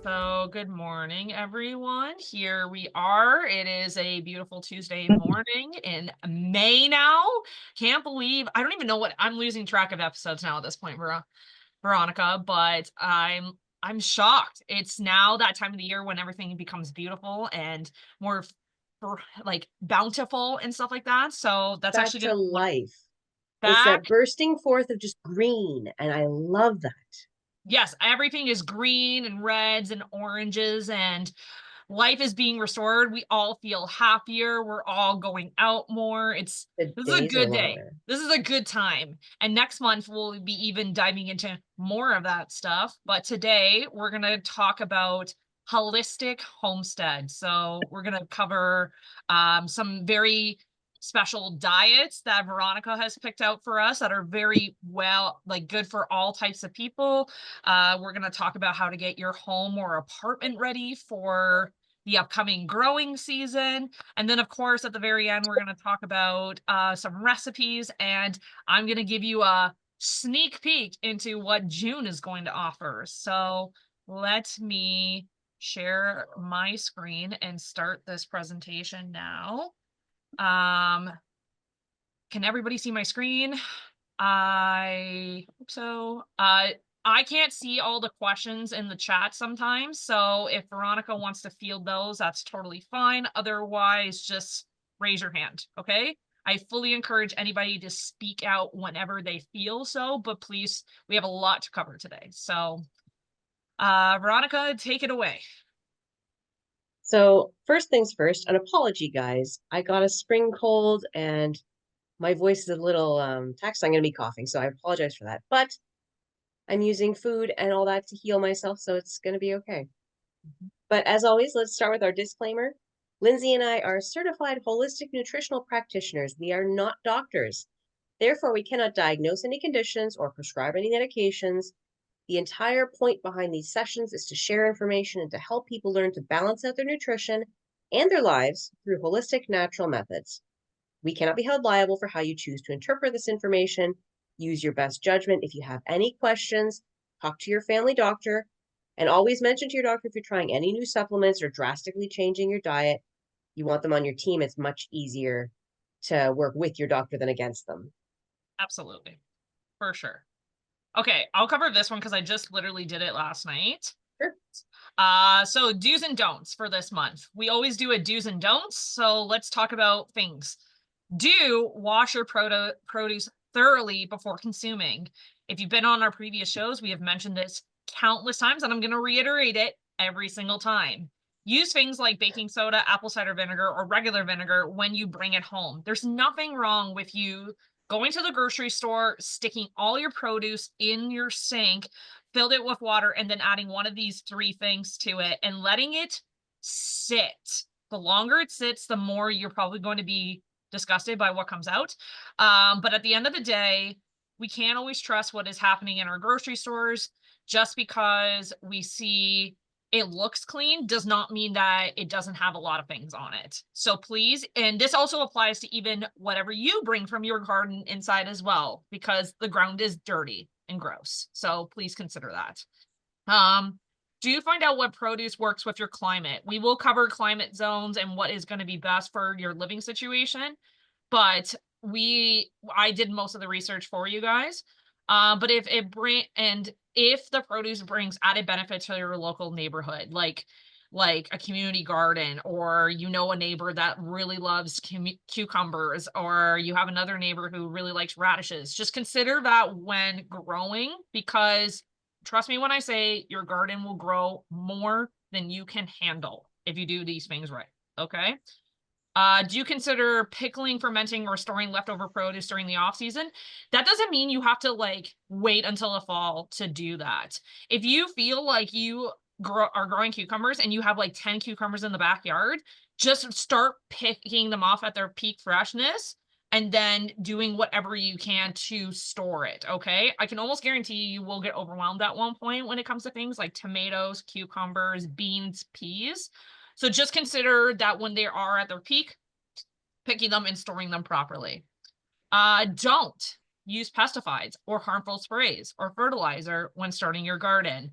So, good morning, everyone. Here we are. It is a beautiful Tuesday morning in May now. Can't believe I don't even know what I'm losing track of episodes now at this point, Veronica, but I'm shocked. It's now that time of the year when everything becomes beautiful and more like bountiful and stuff like that. So that's Back actually to gonna be life. It's back. that bursting forth of just green, and I love that. Yes, everything is green and reds and oranges and life is being restored. We all feel happier. We're all going out more. The This is a days are good day. longer. This is a good time. And next month we'll be even diving into more of that stuff. But today we're going to talk about holistic homestead. So we're going to cover some very special diets that Veronica has picked out for us that are very well, like good for all types of people. We're going to talk about how to get your home or apartment ready for the upcoming growing season. And then, of course, at the very end, we're going to talk about some recipes, and I'm going to give you a sneak peek into what June is going to offer. So let me share my screen and start this presentation now. Um, can everybody see my screen? I hope so. I can't see all the questions in the chat sometimes, so if Veronica wants to field those, that's totally fine. Otherwise, just raise your hand, okay? I fully encourage anybody to speak out whenever they feel so, but please, we have a lot to cover today. So, Veronica, take it away. So, first things first, an apology, guys. I got a spring cold and my voice is a little taxed. I'm going to be coughing, so I apologize for that. But I'm using food and all that to heal myself, so it's going to be okay. But as always, let's start with our disclaimer. Lyndsay and I are certified holistic nutritional practitioners. We are not doctors. Therefore, we cannot diagnose any conditions or prescribe any medications. The entire point behind these sessions is to share information and to help people learn to balance out their nutrition and their lives through holistic natural methods. We cannot be held liable for how you choose to interpret this information. Use your best judgment. If you have any questions, talk to your family doctor, and always mention to your doctor if you're trying any new supplements or drastically changing your diet. You want them on your team. It's much easier to work with your doctor than against them. Absolutely, for sure. Okay, I'll cover this one because I just literally did it last night. Sure. So do's and don'ts for this month. We always do a do's and don'ts. So let's talk about things. Do wash your produce thoroughly before consuming. If you've been on our previous shows, we have mentioned this countless times, and I'm going to reiterate it every single time. Use things like baking soda, apple cider vinegar, or regular vinegar when you bring it home. There's nothing wrong with you going to the grocery store, sticking all your produce in your sink, filled it with water, and then adding one of these three things to it and letting it sit. The longer it sits, the more you're probably going to be disgusted by what comes out. But at the end of the day, we can't always trust what is happening in our grocery stores. Just because we see it looks clean does not mean that it doesn't have a lot of things on it. So please, and this also applies to even whatever you bring from your garden inside as well, because the ground is dirty and gross. So please consider that. Do find out what produce works with your climate. We will cover climate zones and what is going to be best for your living situation, but I did most of the research for you guys. But if the produce brings added benefit to your local neighborhood, like a community garden, or a neighbor that really loves cucumbers, or you have another neighbor who really likes radishes, just consider that when growing, because trust me when I say your garden will grow more than you can handle if you do these things right. Okay. Do you consider pickling, fermenting, or storing leftover produce during the off season? That doesn't mean you have to wait until the fall to do that. If you feel like you are growing cucumbers and you have 10 cucumbers in the backyard, just start picking them off at their peak freshness and then doing whatever you can to store it. Okay. I can almost guarantee you will get overwhelmed at one point when it comes to things like tomatoes, cucumbers, beans, peas. So just consider that when they are at their peak, picking them and storing them properly. Don't use pesticides or harmful sprays or fertilizer when starting your garden.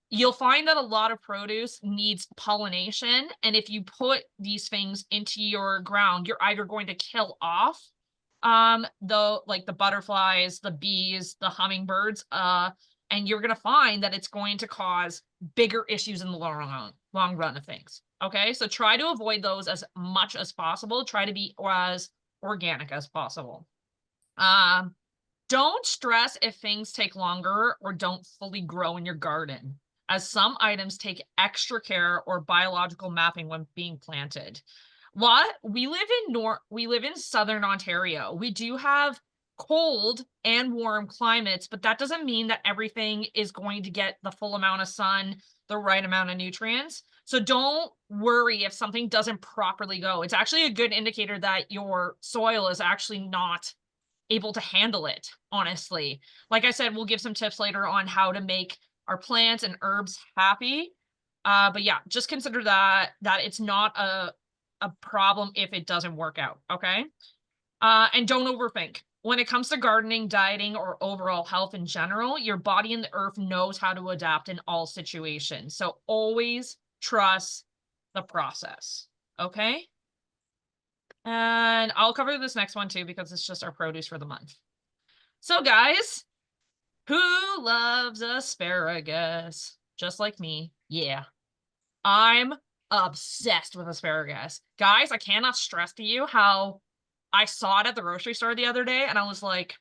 you'll find that a lot of produce needs pollination, and if you put these things into your ground, you're either going to kill off the butterflies, the bees, the hummingbirds, and you're gonna find that it's going to cause bigger issues in the long run of things. Okay, so try to avoid those as much as possible. Try to be as organic as possible. Um, don't stress if things take longer or don't fully grow in your garden, as some items take extra care or biological mapping when being planted. What we live in southern Ontario. We do have cold and warm climates, but that doesn't mean that everything is going to get the full amount of sun, the right amount of nutrients. So don't worry if something doesn't properly go. It's actually a good indicator that your soil is actually not able to handle it, honestly. Like I said, we'll give some tips later on how to make our plants and herbs happy. But yeah, just consider that it's not a problem if it doesn't work out, okay? And don't overthink. When it comes to gardening, dieting, or overall health in general, your body and the earth knows how to adapt in all situations. So always trust the process, okay? And I'll cover this next one too because it's just our produce for the month. So, guys, who loves asparagus? Just like me. Yeah, I'm obsessed with asparagus. Guys, I cannot stress to you how I saw it at the grocery store the other day and I was like,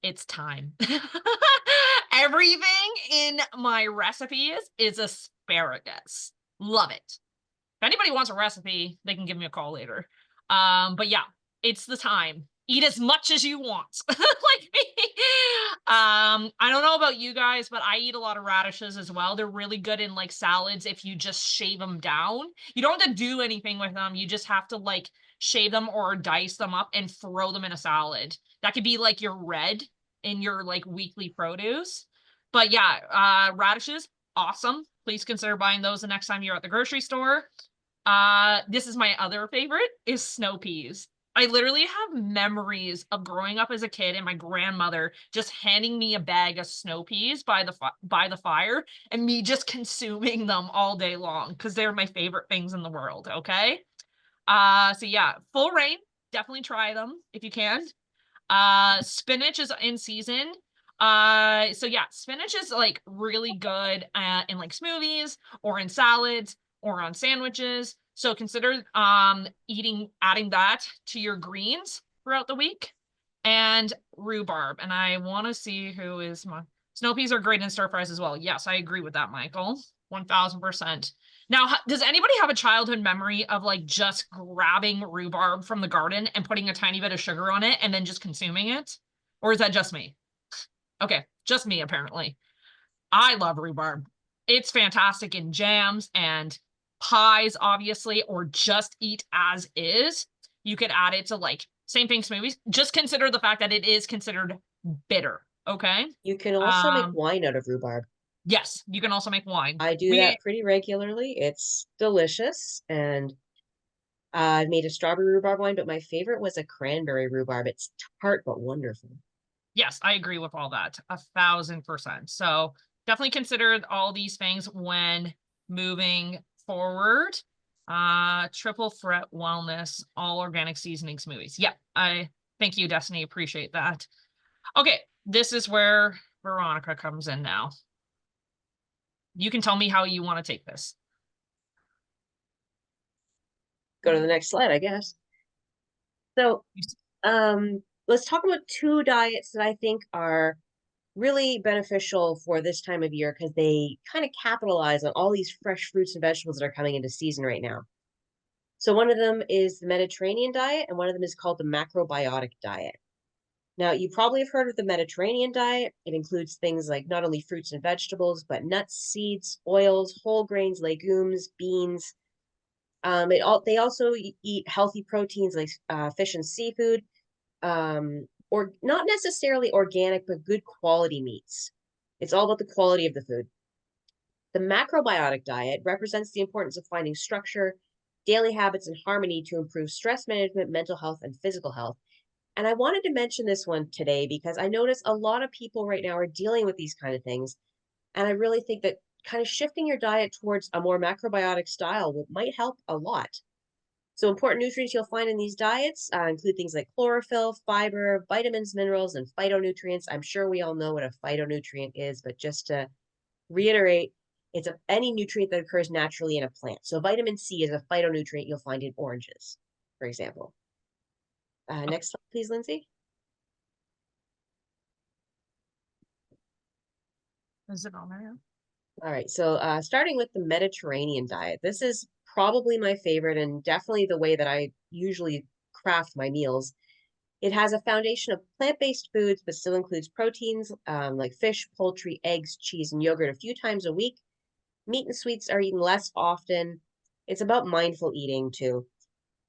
it's time. Everything in my recipes is asparagus. Love it. If anybody wants a recipe, they can give me a call later. But yeah, it's the time. Eat as much as you want. Like me. I don't know about you guys, but I eat a lot of radishes as well. They're really good in like salads if you just shave them down. You don't have to do anything with them. You just have to like shave them or dice them up and throw them in a salad. That could be like your red in your like weekly produce. But yeah, radishes, awesome. Please consider buying those the next time you're at the grocery store. This is my other favorite is snow peas. I literally have memories of growing up as a kid and my grandmother just handing me a bag of snow peas by the fire and me just consuming them all day long because they're my favorite things in the world, okay? So yeah, full rain, definitely try them if you can. Spinach is in season. So yeah, spinach is like really good in like smoothies or in salads or on sandwiches. So consider adding that to your greens throughout the week. And rhubarb. And I want to see who is my snow peas are great in stir fries as well. Yes, I agree with that, Michael. 1000%. Now, does anybody have a childhood memory of like just grabbing rhubarb from the garden and putting a tiny bit of sugar on it and then just consuming it? Or is that just me? Okay, just me, apparently. I love rhubarb. It's fantastic in jams and pies, obviously, or just eat as is. You could add it to like same thing smoothies. Just consider the fact that it is considered bitter. Okay. You can also make Um, wine out of rhubarb. yes, you can also make wine. I do We that pretty regularly. It's delicious, and I made a strawberry rhubarb wine, but my favorite was a cranberry rhubarb. It's tart but wonderful. Yes, I agree with all that. 1000%. So definitely consider all these things when moving forward. Triple threat wellness, all organic seasoning smoothies. Yep. I thank you, Destiny. Appreciate that. Okay, this is where Veronica comes in now. You can tell me how you want to take this. Go to the next slide, I guess. So, let's talk about two diets that I think are really beneficial for this time of year because they kind of capitalize on all these fresh fruits and vegetables that are coming into season right now. So one of them is the Mediterranean diet, and one of them is called the macrobiotic diet. Now, you probably have heard of the Mediterranean diet. It includes things like not only fruits and vegetables, but nuts, seeds, oils, whole grains, legumes, beans. They also eat healthy proteins like fish and seafood, or not necessarily organic, but good quality meats. It's all about the quality of the food. The macrobiotic diet represents the importance of finding structure, daily habits, and harmony to improve stress management, mental health, and physical health. And I wanted to mention this one today because I notice a lot of people right now are dealing with these kind of things. And I really think that kind of shifting your diet towards a more macrobiotic style might help a lot. So, important nutrients you'll find in these diets include things like chlorophyll, fiber, vitamins, minerals, and phytonutrients. I'm sure we all know what a phytonutrient is, but just to reiterate, it's any nutrient that occurs naturally in a plant. So, vitamin C is a phytonutrient you'll find in oranges, for example. Next slide, please, Lyndsay. Is it on there? All right, so starting with the Mediterranean diet, this is probably my favorite and definitely the way that I usually craft my meals. It has a foundation of plant-based foods, but still includes proteins like fish, poultry, eggs, cheese, and yogurt a few times a week. Meat and sweets are eaten less often. It's about mindful eating too.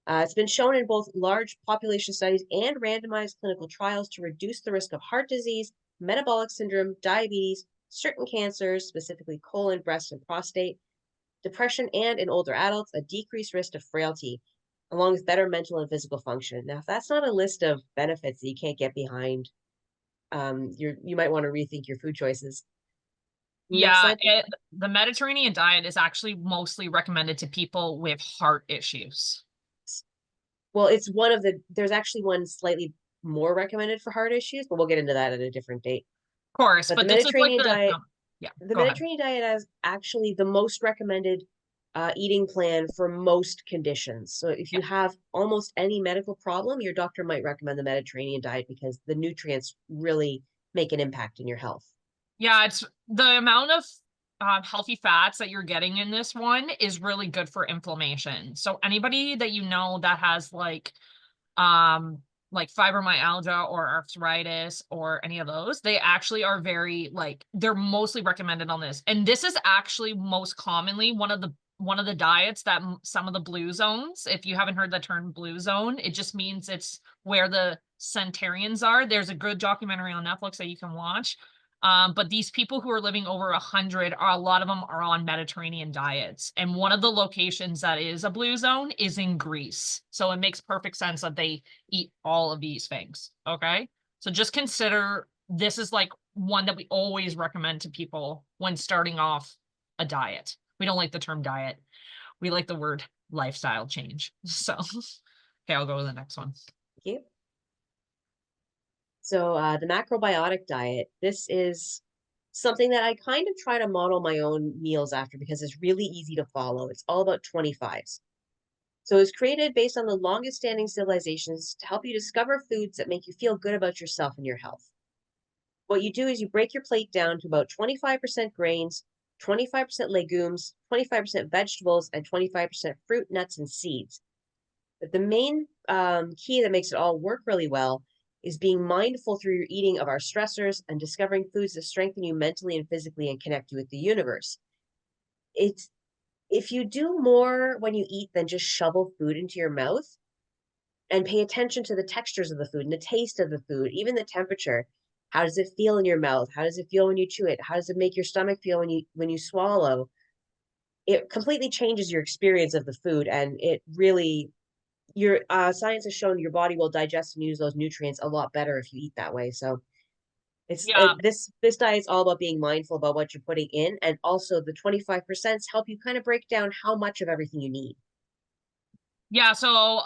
It's been shown in both large population studies and randomized clinical trials to reduce the risk of heart disease, metabolic syndrome, diabetes, certain cancers, specifically colon, breast, and prostate, depression, and in older adults, a decreased risk of frailty, along with better mental and physical function. Now, if that's not a list of benefits that you can't get behind, you might want to rethink your food choices. Next Yeah, slide, please. the Mediterranean diet is actually mostly recommended to people with heart issues. Well, it's one of there's actually one slightly more recommended for heart issues, but we'll get into that at a different date. Of course, But the but this is like Mediterranean the diet, yeah, the go ahead. Mediterranean diet is actually the most recommended eating plan for most conditions. So if Yeah. you have almost any medical problem, your doctor might recommend the Mediterranean diet because the nutrients really make an impact in your health. Yeah, it's the amount of healthy fats that you're getting in this one is really good for inflammation. So anybody that you know that has um like fibromyalgia or arthritis or any of those, they actually are very they're mostly recommended on this. And this is actually most commonly one of the diets that some of the blue zones, if you haven't heard the term blue zone, it just means it's where the centurions are. There's a good documentary on Netflix that you can watch. But these people who are living over 100 a lot of them are on Mediterranean diets. And one of the locations that is a blue zone is in Greece. So it makes perfect sense that they eat all of these things. Okay. So just consider this is like one that we always recommend to people when starting off a diet. We don't like the term diet. We like the word lifestyle change. So, okay, I'll go to the next one. Thank you. So the macrobiotic diet, this is something that I kind of try to model my own meals after because it's really easy to follow. It's all about 25s. So it's created based on the longest standing civilizations to help you discover foods that make you feel good about yourself and your health. What you do is you break your plate down to about 25% grains, 25% legumes, 25% vegetables, and 25% fruit, nuts, and seeds. But the main key that makes it all work really well is being mindful through your eating of our stressors and discovering foods that strengthen you mentally and physically and connect you with the universe. It's if you do more when you eat than just shovel food into your mouth and pay attention to the textures of the food and the taste of the food, even the temperature. How does it feel in your mouth? How does it feel when you chew it? How does it make your stomach feel when you swallow? It completely changes your experience of the food, and it really your science has shown your body will digest and use those nutrients a lot better if you eat that way. So Yeah, this diet's all about being mindful about what you're putting in, and also the 25% help you kind of break down how much of everything you need. Yeah, so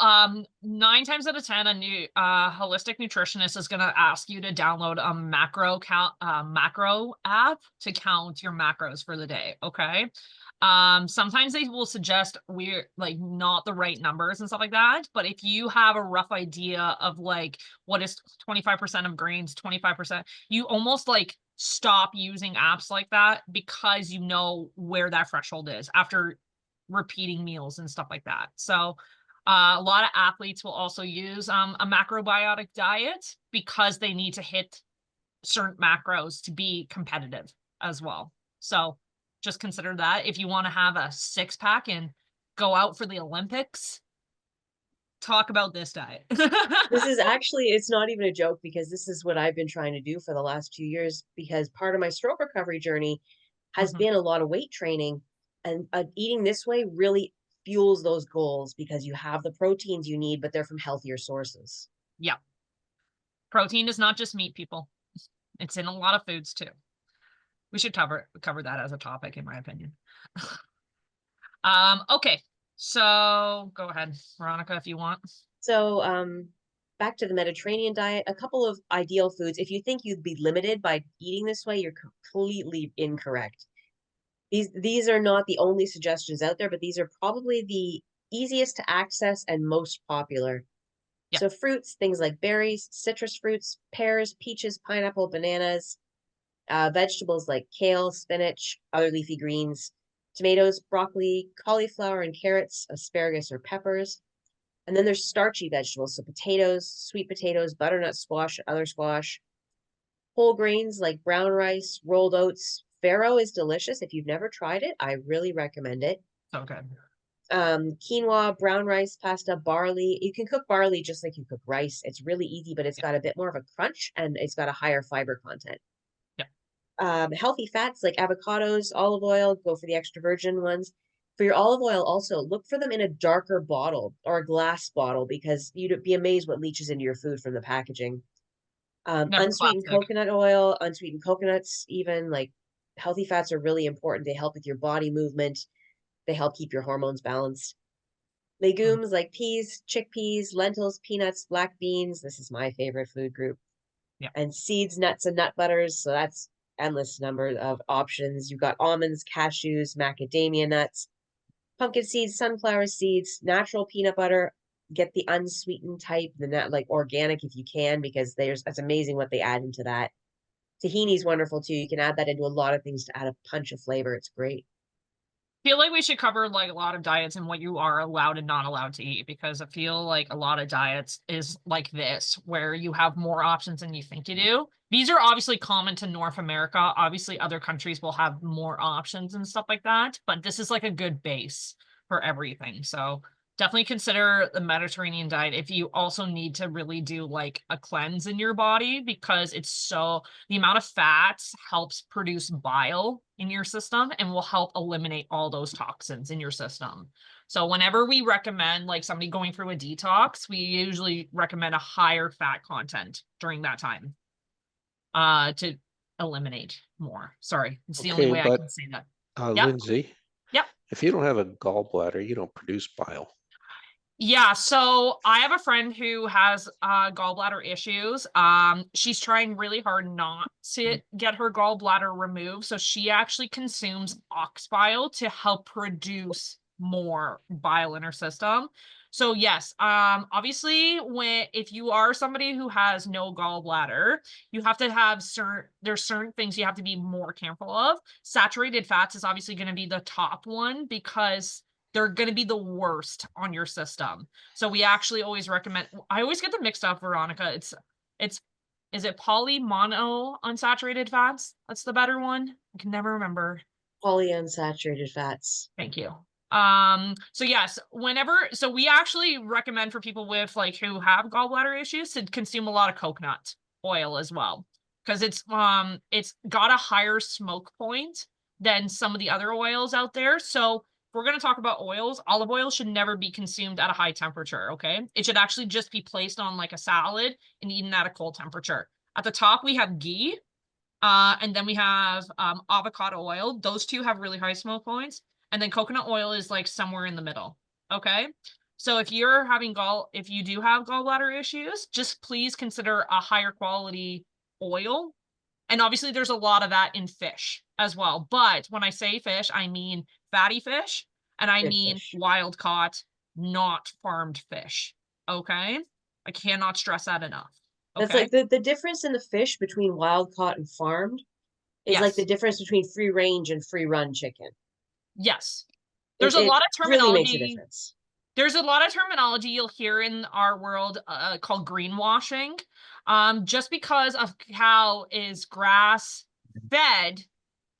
9 times out of 10, a new holistic nutritionist is gonna ask you to download a macro app to count your macros for the day. Okay. Sometimes they will suggest we're like not the right numbers and stuff like that. But if you have a rough idea of like what is 25% of grains, 25%, you almost like stop using apps like that because you know where that threshold is after repeating meals and stuff like that. So a lot of athletes will also use a macrobiotic diet because they need to hit certain macros to be competitive as well. So just consider that if you want to have a six pack and go out for the Olympics, talk about this diet. This is actually, it's not even a joke because this is what I've been trying to do for the last 2 years because part of my stroke recovery journey has Mhm. been a lot of weight training, and eating this way really fuels those goals because you have the proteins you need, but they're from healthier sources. Yeah. Protein is not just meat, people. It's in a lot of foods too. We should cover that as a topic, in my opinion. Okay, so go ahead, Veronica, if you want. So, back to the Mediterranean diet, a couple of ideal foods. If you think you'd be limited by eating this way, you're completely incorrect. These are not the only suggestions out there, but these are probably the easiest to access and most popular. Yeah, So fruits, things like berries, citrus fruits, pears, peaches, pineapple, bananas, vegetables like kale, spinach, other leafy greens, tomatoes, broccoli, cauliflower and carrots, asparagus or peppers. And then there's starchy vegetables, so potatoes, sweet potatoes, butternut squash, other squash, whole grains like brown rice, rolled oats. Farro is delicious. If you've never tried it, I really recommend it. so good. Quinoa, brown rice, pasta, barley. You can cook barley just like you cook rice. It's really easy, but it's Yeah, got a bit more of a crunch and it's got a higher fiber content. yeah. Healthy fats like avocados, olive oil, go for the extra virgin ones. For your olive oil, also look for them in a darker bottle or a glass bottle because you'd be amazed what leaches into your food from the packaging. Never Unsweetened plastic. coconut oil, unsweetened coconuts, even like healthy fats are really important. They help with your body movement, they help keep your hormones balanced. Mm, Legumes like peas, chickpeas, lentils, peanuts, black beans. This is my favorite food group. yeah. And seeds, nuts, and nut butters. So that's endless number of options. You've got almonds, cashews, macadamia nuts, pumpkin seeds, sunflower seeds, natural peanut butter. Get the unsweetened type, the not like organic if you can, because there's it's amazing what they add into that. Tahini's wonderful too. You can add that into a lot of things to add a punch of flavor. It's great. Feel like we should cover like a lot of diets and what you are allowed and not allowed to eat, because I feel like a lot of diets is like this, where you have more options than you think you do. These are obviously common to North America. Obviously, other countries will have more options and stuff like that, but this is like a good base for everything. So definitely consider the Mediterranean diet if you also need to really do like a cleanse in your body, because the amount of fats helps produce bile in your system and will help eliminate all those toxins in your system. So whenever we recommend like somebody going through a detox, we usually recommend a higher fat content during that time to eliminate more. Sorry, it's the only Okay, way I but can say that. Yep. Lyndsay, Yep. if you don't have a gallbladder, you don't produce bile. Yeah, so I have a friend who has gallbladder issues. She's trying really hard not to get her gallbladder removed, so she actually consumes ox bile to help produce more bile in her system. So yes, obviously if you are somebody who has no gallbladder, you have to have there's certain things you have to be more careful of. Saturated fats is obviously going to be the top one because they're going to be the worst on your system. So we actually always recommend, I always get them mixed up, Veronica. It's, is it polymono unsaturated fats? That's the better one. I can never remember. Polyunsaturated fats. Thank you. So yes, so we actually recommend for people with like who have gallbladder issues to consume a lot of coconut oil as well, because it's got a higher smoke point than some of the other oils out there. So if we're going to talk about oils, olive oil should never be consumed at a high temperature. Okay, it should actually just be placed on like a salad and eaten at a cold temperature. At the top we have ghee, and then we have avocado oil. Those two have really high smoke points. And then coconut oil is like somewhere in the middle. Okay. So if if you do have gallbladder issues, just please consider a higher quality oil. And obviously there's a lot of that in fish as well. But when I say fish, I mean fatty fish and I Good mean fish. wild caught, not farmed fish. Okay. I cannot stress that enough. That's Okay. like the difference in the fish between wild caught and farmed is like the Yes. difference between free range and free run chicken. Yes. It There's a it lot of really makes a terminology. difference. There's a lot of terminology you'll hear in our world called greenwashing. Just because a cow is grass fed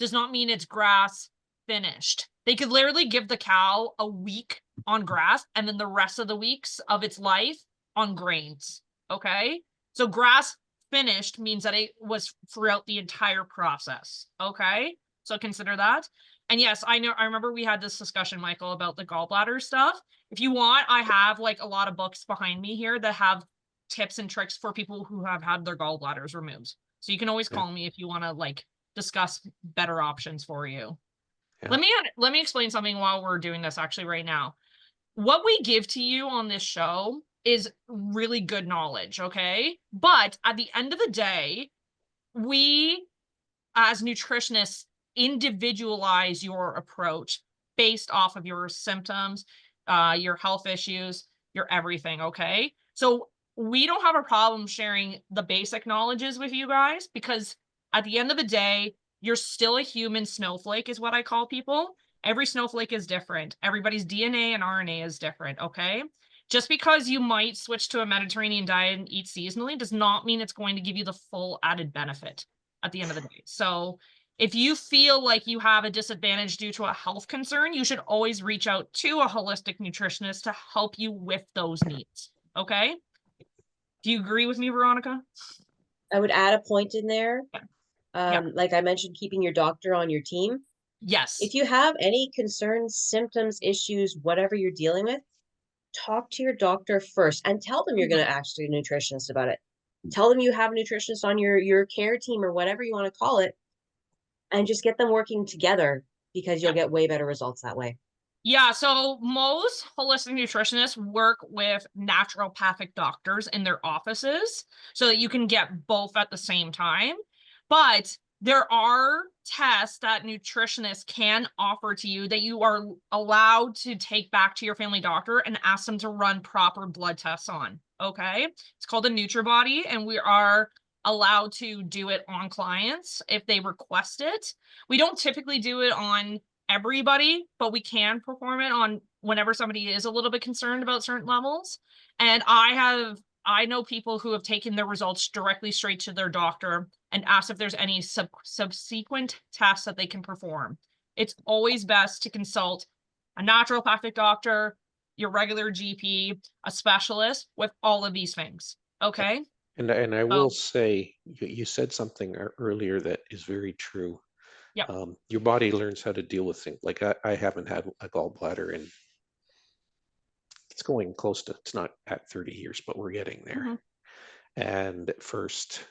does not mean it's grass finished. They could literally give the cow a week on grass and then the rest of the weeks of its life on grains. Okay. So grass finished means that it was throughout the entire process. Okay. So consider that. And yes, I remember we had this discussion, Michael, about the gallbladder stuff. If you want, I have like a lot of books behind me here that have tips and tricks for people who have had their gallbladders removed. So you can always Okay. call me if you want to like discuss better options for you. Yeah. Let me explain something while we're doing this actually right now. What we give to you on this show is really good knowledge, okay? But at the end of the day, we as nutritionists individualize your approach based off of your symptoms, your health issues, your everything, okay? So we don't have a problem sharing the basic knowledges with you guys because at the end of the day, you're still a human snowflake, is what I call people. Every snowflake is different. Everybody's DNA and RNA is different, okay? Just because you might switch to a Mediterranean diet and eat seasonally does not mean it's going to give you the full added benefit at the end of the day. So if you feel like you have a disadvantage due to a health concern, you should always reach out to a holistic nutritionist to help you with those needs. Okay? Do you agree with me, Veronica? I would add a point in there. Yeah. Like I mentioned, keeping your doctor on your team. Yes. If you have any concerns, symptoms, issues, whatever you're dealing with, talk to your doctor first and tell them you're going to ask a nutritionist about it. Tell them you have a nutritionist on your care team or whatever you want to call it, and just get them working together because you'll get way better results that way. Yeah, so most holistic nutritionists work with naturopathic doctors in their offices so that you can get both at the same time. But there are tests that nutritionists can offer to you that you are allowed to take back to your family doctor and ask them to run proper blood tests on. Okay. It's called a NutriBody, and we are allowed to do it on clients if they request it. We don't typically do it on everybody, but we can perform it on whenever somebody is a little bit concerned about certain levels. And I know people who have taken their results directly straight to their doctor and asked if there's any subsequent tests that they can perform. It's always best to consult a naturopathic doctor, your regular GP, a specialist with all of these things. Okay. And I will say, you said something earlier that is very true. Yep. Your body learns how to deal with things. Like I haven't had a gallbladder in, it's going close to, it's not at 30 years, but we're getting there. Mm-hmm. And at first,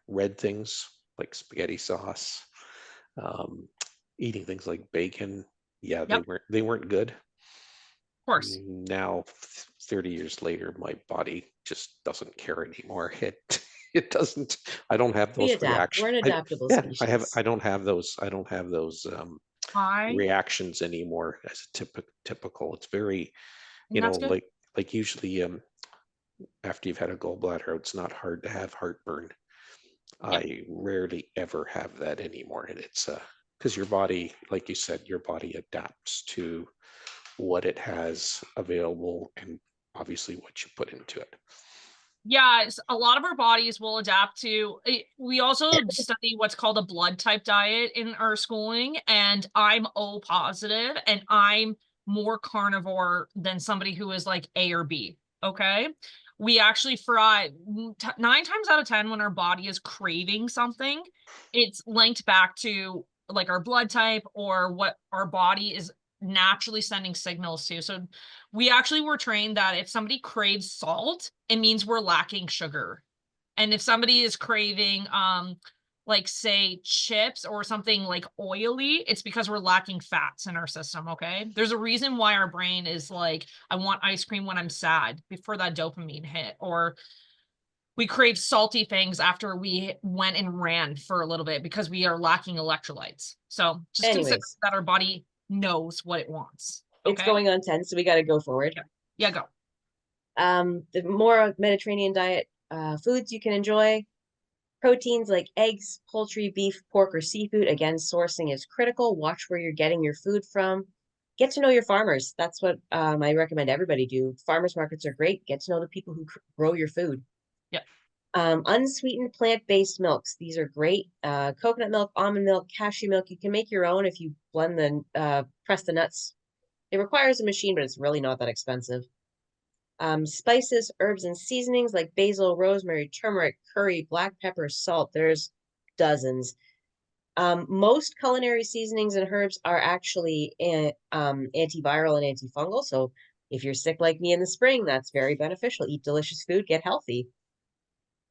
red things like spaghetti sauce, eating things like bacon. Yeah, Yep. they weren't good. Of course. Now, 30 years later, my body just doesn't care anymore. It doesn't. I don't have We those adapt. reactions. We're an adaptable species. I don't have those reactions anymore as a typical. It's very, That's good. like usually after you've had a gallbladder, it's not hard to have heartburn. Yep. I rarely ever have that anymore, and it's because your body, like you said, your body adapts to what it has available and obviously what you put into it. Yeah, a lot of our bodies will adapt to it. We also study what's called a blood type diet in our schooling, and I'm O positive, and I'm more carnivore than somebody who is like A or B. Okay. We actually fry 9 times out of 10 when our body is craving something, it's linked back to like our blood type or what our body is naturally sending signals to. So we actually were trained that if somebody craves salt, it means we're lacking sugar. And if somebody is craving like say chips or something like oily, it's because we're lacking fats in our system. Okay. There's a reason why our brain is like, I want ice cream when I'm sad before that dopamine hit, or we crave salty things after we went and ran for a little bit because we are lacking electrolytes. So just consider that our body knows what it wants. Okay? It's going on 10, so we got to go forward. Yeah, go. The more Mediterranean diet foods you can enjoy. Proteins like eggs, poultry, beef, pork, or seafood. Again, sourcing is critical. Watch where you're getting your food from. Get to know your farmers. That's what I recommend everybody do. Farmers markets are great. Get to know the people who grow your food. Yep. Unsweetened plant-based milks. These are great. Coconut milk, almond milk, cashew milk. You can make your own if you blend press the nuts. It requires a machine, but it's really not that expensive. Spices, herbs, and seasonings like basil, rosemary, turmeric, curry, black pepper, salt. There's dozens. Most culinary seasonings and herbs are actually antiviral and antifungal. So if you're sick like me in the spring, that's very beneficial. Eat delicious food, get healthy.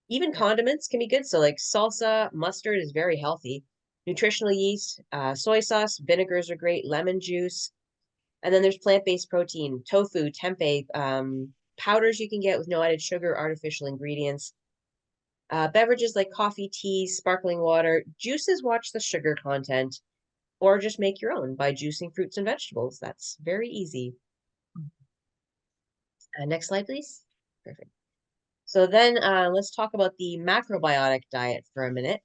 Even Yeah. condiments can be good. So like salsa, mustard is very healthy. Nutritional yeast, soy sauce, vinegars are great. Lemon juice, and then there's plant-based protein, tofu, tempeh, powders you can get with no added sugar, artificial ingredients. Beverages like coffee, tea, sparkling water. Juices, watch the sugar content, or just make your own by juicing fruits and vegetables. That's very easy. Next slide, please. Perfect. So then let's talk about the macrobiotic diet for a minute.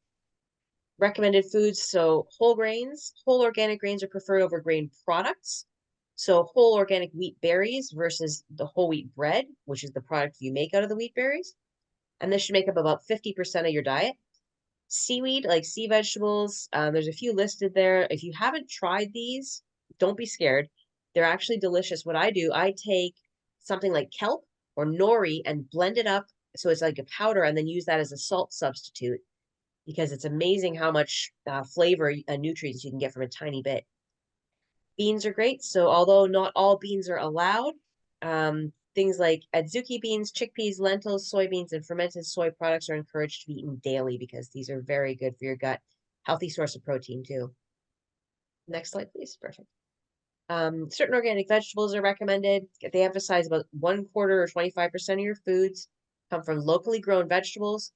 Recommended foods, so whole grains, whole organic grains are preferred over grain products. So whole organic wheat berries versus the whole wheat bread, which is the product you make out of the wheat berries. And this should make up about 50% of your diet. Seaweed, like sea vegetables, there's a few listed there. If you haven't tried these, don't be scared. They're actually delicious. What I do, I take something like kelp or nori and blend it up so it's like a powder, and then use that as a salt substitute, because it's amazing how much flavor and nutrients you can get from a tiny bit. Beans are great. So although not all beans are allowed, things like adzuki beans, chickpeas, lentils, soybeans, and fermented soy products are encouraged to be eaten daily because these are very good for your gut. Healthy source of protein too. Next slide, please. Perfect. Certain organic vegetables are recommended. They emphasize about 1/4 or 25% of your foods come from locally grown vegetables.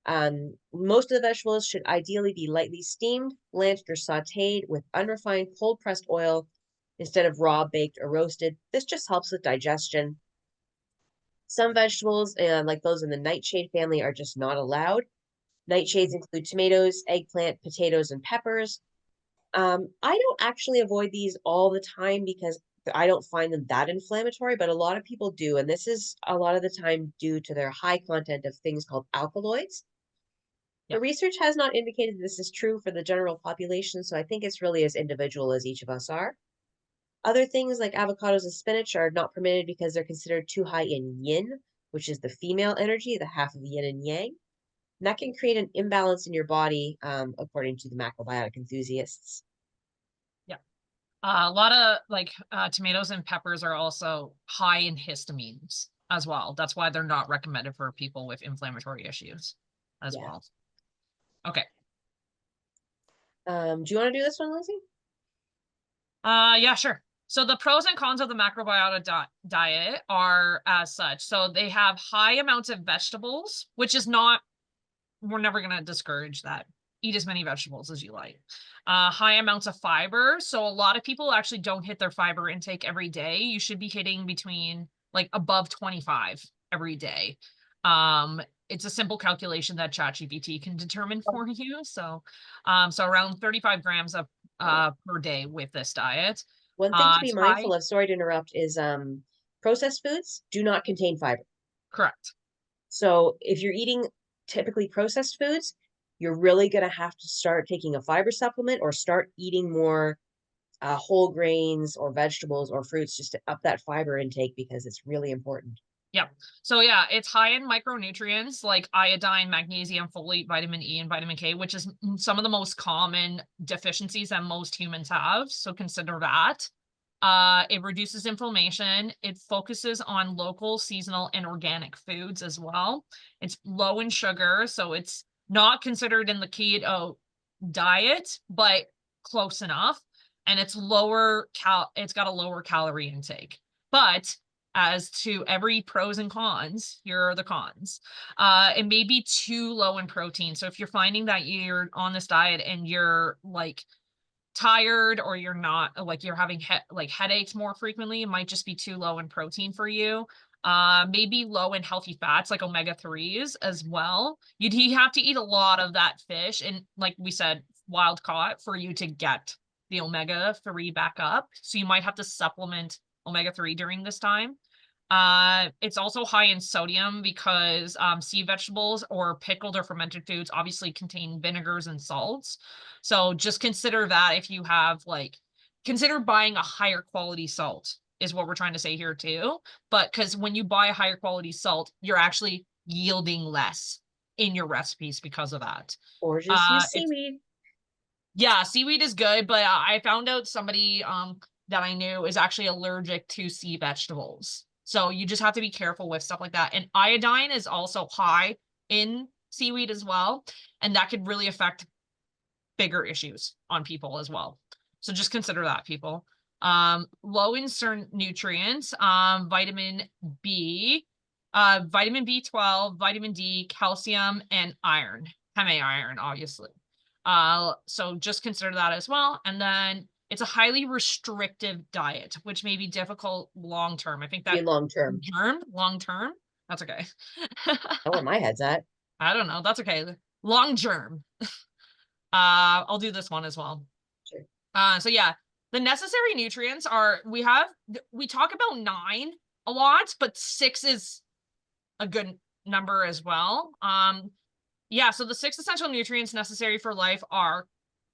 Most of the vegetables should ideally be lightly steamed, blanched, or sauteed with unrefined cold pressed oil instead of raw, baked, or roasted. This just helps with digestion. Some vegetables, like those in the nightshade family, are just not allowed. Nightshades include tomatoes, eggplant, potatoes, and peppers. I don't actually avoid these all the time because I don't find them that inflammatory, but a lot of people do. And this is a lot of the time due to their high content of things called alkaloids. Yeah. The research has not indicated this is true for the general population, so I think it's really as individual as each of us are. Other things like avocados and spinach are not permitted because they're considered too high in yin, which is the female energy, the half of yin and yang. And that can create an imbalance in your body, according to the macrobiotic enthusiasts. Yeah. A lot of like tomatoes and peppers are also high in histamines as well. That's why they're not recommended for people with inflammatory issues as Yeah. well. Okay. Do you want to do this one, Lyndsay? Yeah, sure. So the pros and cons of the macrobiotic diet are as such. So they have high amounts of vegetables, which is not, we're never going to discourage that. Eat as many vegetables as you like. High amounts of fiber. So a lot of people actually don't hit their fiber intake every day. You should be hitting between like above 25 every day. It's a simple calculation that ChatGPT can determine for you. So, so around 35 grams of per day with this diet. One thing to be It's high. mindful of, sorry to interrupt, is processed foods do not contain fiber. Correct. So if you're eating typically processed foods, you're really going to have to start taking a fiber supplement or start eating more whole grains or vegetables or fruits just to up that fiber intake because it's really important. Yeah. So yeah, it's high in micronutrients like iodine, magnesium, folate, vitamin E, and vitamin K, which is some of the most common deficiencies that most humans have. So consider that. It reduces inflammation. It focuses on local, seasonal, and organic foods as well. It's low in sugar, so it's not considered in the keto diet, but close enough. And it's it's got a lower calorie intake. But as to every pros and cons, here are the cons. It may be too low in protein. So if you're finding that you're on this diet and you're like tired or you're not like you're having like headaches more frequently, it might just be too low in protein for you. Maybe low in healthy fats like omega-3s as well. You'd have to eat a lot of that fish and like we said, wild caught for you to get the omega-3 back up. So you might have to supplement omega-3 during this time. It's also high in sodium because sea vegetables or pickled or fermented foods obviously contain vinegars and salts. So just consider that if you have like, consider buying a higher quality salt is what we're trying to say here too. But because when you buy a higher quality salt, you're actually yielding less in your recipes because of that. Or just use It's seaweed. yeah, seaweed is good, but I found out somebody that I knew is actually allergic to sea vegetables. So you just have to be careful with stuff like that. And iodine is also high in seaweed as well, and that could really affect bigger issues on people as well. So just consider that, people. Low in certain nutrients, vitamin B, vitamin B12, vitamin D, calcium, and iron, hemi-iron, obviously. So just consider that as well. And then it's a highly restrictive diet, which may be difficult long-term. I think Be that long-term. long-term, that's okay. Know where my head's at. I don't know. That's okay. Long-term. I'll do this one as well. Sure. So yeah, the necessary nutrients are, we talk about 9 a lot, but 6 is a good number as well. Yeah, so the 6 essential nutrients necessary for life are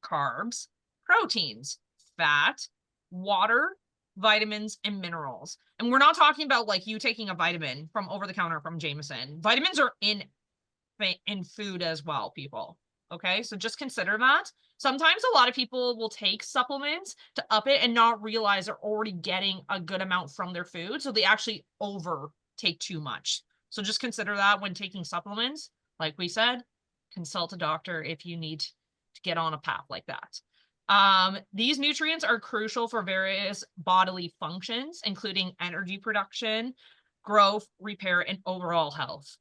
carbs, proteins, fat, water, vitamins, and minerals. And we're not talking about like you taking a vitamin from over the counter from Jameson. Vitamins are in food as well, people. Okay, so just consider that. Sometimes a lot of people will take supplements to up it and not realize they're already getting a good amount from their food. So they actually take too much. So just consider that when taking supplements. Like we said, consult a doctor if you need to get on a path like that. These nutrients are crucial for various bodily functions, including energy production, growth, repair, and overall health.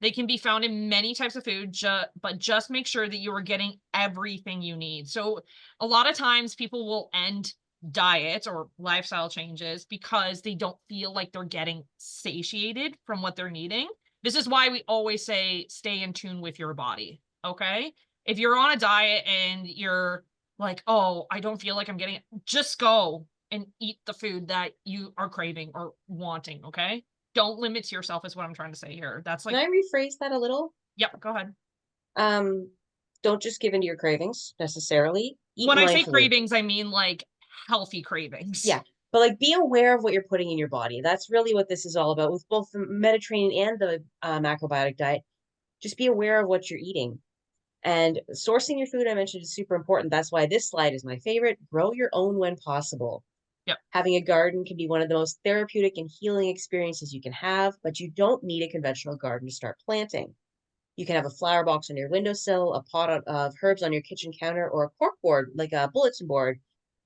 They can be found in many types of food, but just make sure that you are getting everything you need. So a lot of times people will end diets or lifestyle changes because they don't feel like they're getting satiated from what they're needing. This is why we always say, stay in tune with your body. Okay. If you're on a diet and you're like, oh, I don't feel like I'm getting it, just go and eat the food that you are craving or wanting. Okay. Don't limit yourself is what I'm trying to say here. That's like, Can I rephrase that a little? yep, go ahead. Don't just give into your cravings necessarily. Eat When I say mindfully. cravings, I mean like healthy cravings. Yeah, but like be aware of what you're putting in your body. That's really what this is all about with both the Mediterranean and the macrobiotic diet. Just be aware of what you're eating. And sourcing your food, I mentioned, is super important. That's why this slide is my favorite. Grow your own when possible. Yep. Having a garden can be one of the most therapeutic and healing experiences you can have, but you don't need a conventional garden to start planting. You can have a flower box on your windowsill, a pot of herbs on your kitchen counter, or a cork board, like a bulletin board,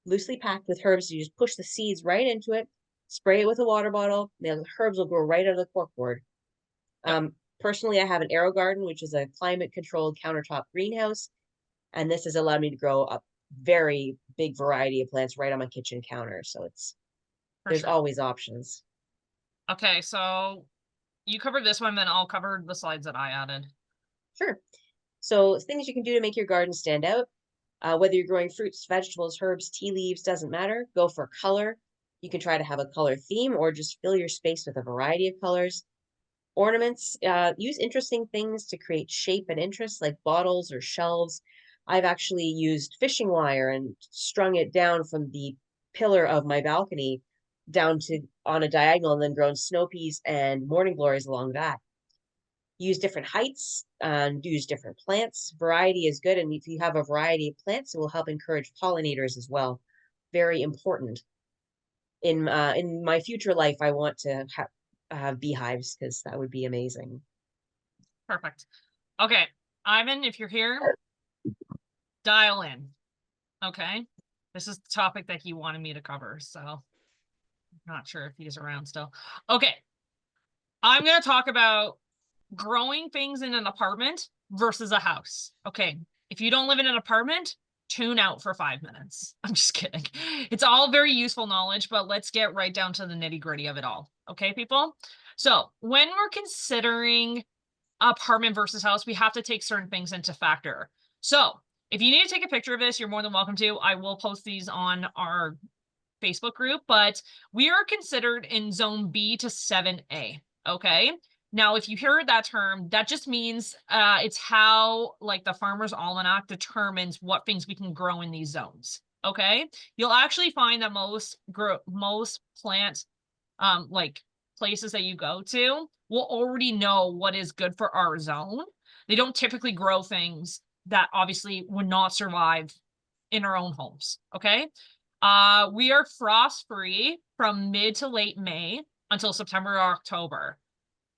loosely packed with herbs. You just push the seeds right into it, spray it with a water bottle. The herbs will grow right out of the cork board. Yep. Personally, I have an Aero Garden, which is a climate-controlled countertop greenhouse, and this has allowed me to grow a very big variety of plants right on my kitchen counter. So there's sure. always options. Okay, so you covered this one, then I'll cover the slides that I added. Sure. So things you can do to make your garden stand out. Whether you're growing fruits, vegetables, herbs, tea leaves, doesn't matter. Go for color. You can try to have a color theme or just fill your space with a variety of colors. Ornaments, use interesting things to create shape and interest, like bottles or shelves. I've actually used fishing wire and strung it down from the pillar of my balcony down to on a diagonal and then grown snow peas and morning glories along that. Use different heights and use different plants. Variety is good. And if you have a variety of plants, it will help encourage pollinators as well. Very important. In my future life, I want to have beehives because that would be amazing. Perfect. Okay, Ivan, if you're here, dial in. Okay, this is the topic that he wanted me to cover, so I'm not sure if he's around still. Okay, I'm going to talk about growing things in an apartment versus a house. Okay, if you don't live in an apartment, tune out for 5 minutes. I'm just kidding. It's all very useful knowledge, but let's get right down to the nitty-gritty of it all. Okay, people? So when we're considering apartment versus house, we have to take certain things into factor. So if you need to take a picture of this, you're more than welcome to. I will post these on our Facebook group, but we are considered in zone B to 7A. Okay. Now, if you hear that term, that just means it's how like the Farmer's Almanac determines what things we can grow in these zones. Okay. You'll actually find that most plant like places that you go to will already know what is good for our zone. They don't typically grow things that obviously would not survive in our own homes. Okay. We are frost free from mid to late May until September or October.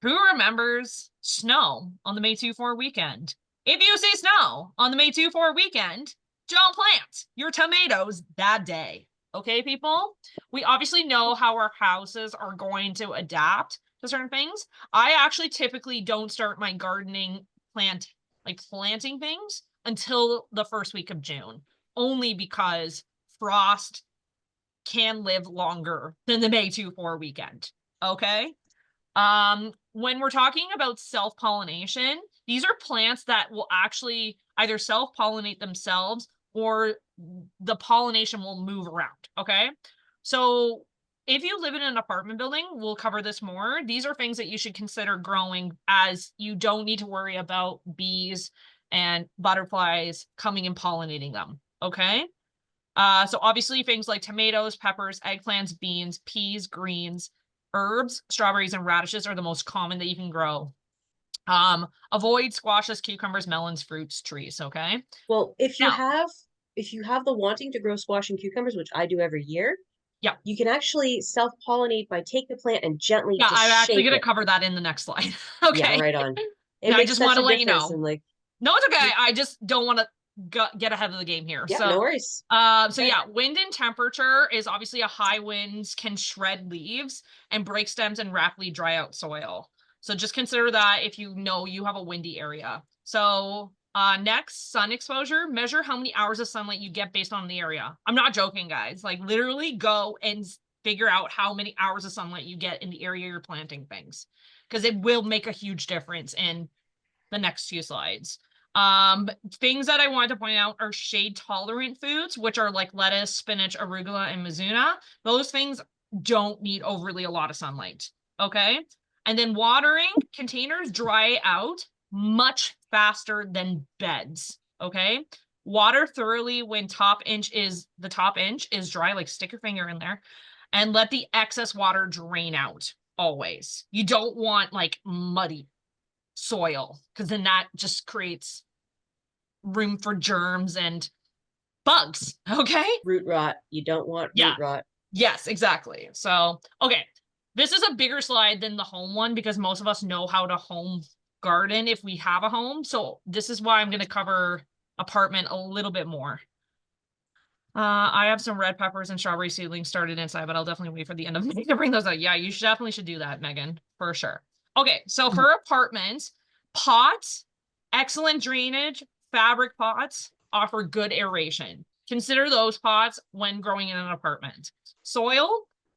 Who remembers snow on the May 2-4 weekend? If you see snow on the May 2-4 weekend, don't plant your tomatoes that day. Okay, people? We obviously know how our houses are going to adapt to certain things. I actually typically don't start my gardening planting things until the first week of June, only because frost can live longer than the May 2-4 weekend. Okay? When we're talking about self-pollination, these are plants that will actually either self-pollinate themselves or the pollination will move around. Okay. So if you live in an apartment building, we'll cover this more. These are things that you should consider growing, as you don't need to worry about bees and butterflies coming and pollinating them. Okay. So obviously things like tomatoes, peppers, eggplants, beans, peas, greens, herbs, strawberries, and radishes are the most common that you can grow. Avoid squashes, cucumbers, melons, fruits, trees. Okay. Well, Now, if you have the wanting to grow squash and cucumbers, which I do every year, yeah, you can actually self-pollinate by take the plant and gently yeah, just I'm actually shake going to it. cover that in the next slide. Yeah, Okay. right on. It Yeah, I makes just such want to a let you difference. know. And like, No, it's okay. I just don't want to get ahead of the game here. yeah, So, no worries. so yeah, wind and temperature is obviously a high winds can shred leaves and break stems and rapidly dry out soil. So just consider that if you know you have a windy area. So next, sun exposure. Measure how many hours of sunlight you get based on the area. I'm not joking, guys. Like literally go and figure out how many hours of sunlight you get in the area you're planting things, because it will make a huge difference in the next few slides. Things that I wanted to point out are shade tolerant foods, which are like lettuce, spinach, arugula, and mizuna. Those things don't need overly a lot of sunlight. Okay. And then watering containers dry out much faster than beds. Okay. Water thoroughly when the top inch is dry, like stick your finger in there and let the excess water drain out always. You don't want like muddy soil, because then that just creates room for germs and bugs. Okay. Root rot. You don't want Yeah. root rot. Yes, exactly. So, okay. This is a bigger slide than the home one because most of us know how to home garden if we have a home. So this is why I'm going to cover apartment a little bit more. I have some red peppers and strawberry seedlings started inside, but I'll definitely wait for the end of May to bring those out. Yeah, you definitely should do that, Megan, for sure. Okay, so for apartments, pots, excellent drainage, fabric pots offer good aeration. Consider those pots when growing in an apartment. Soil,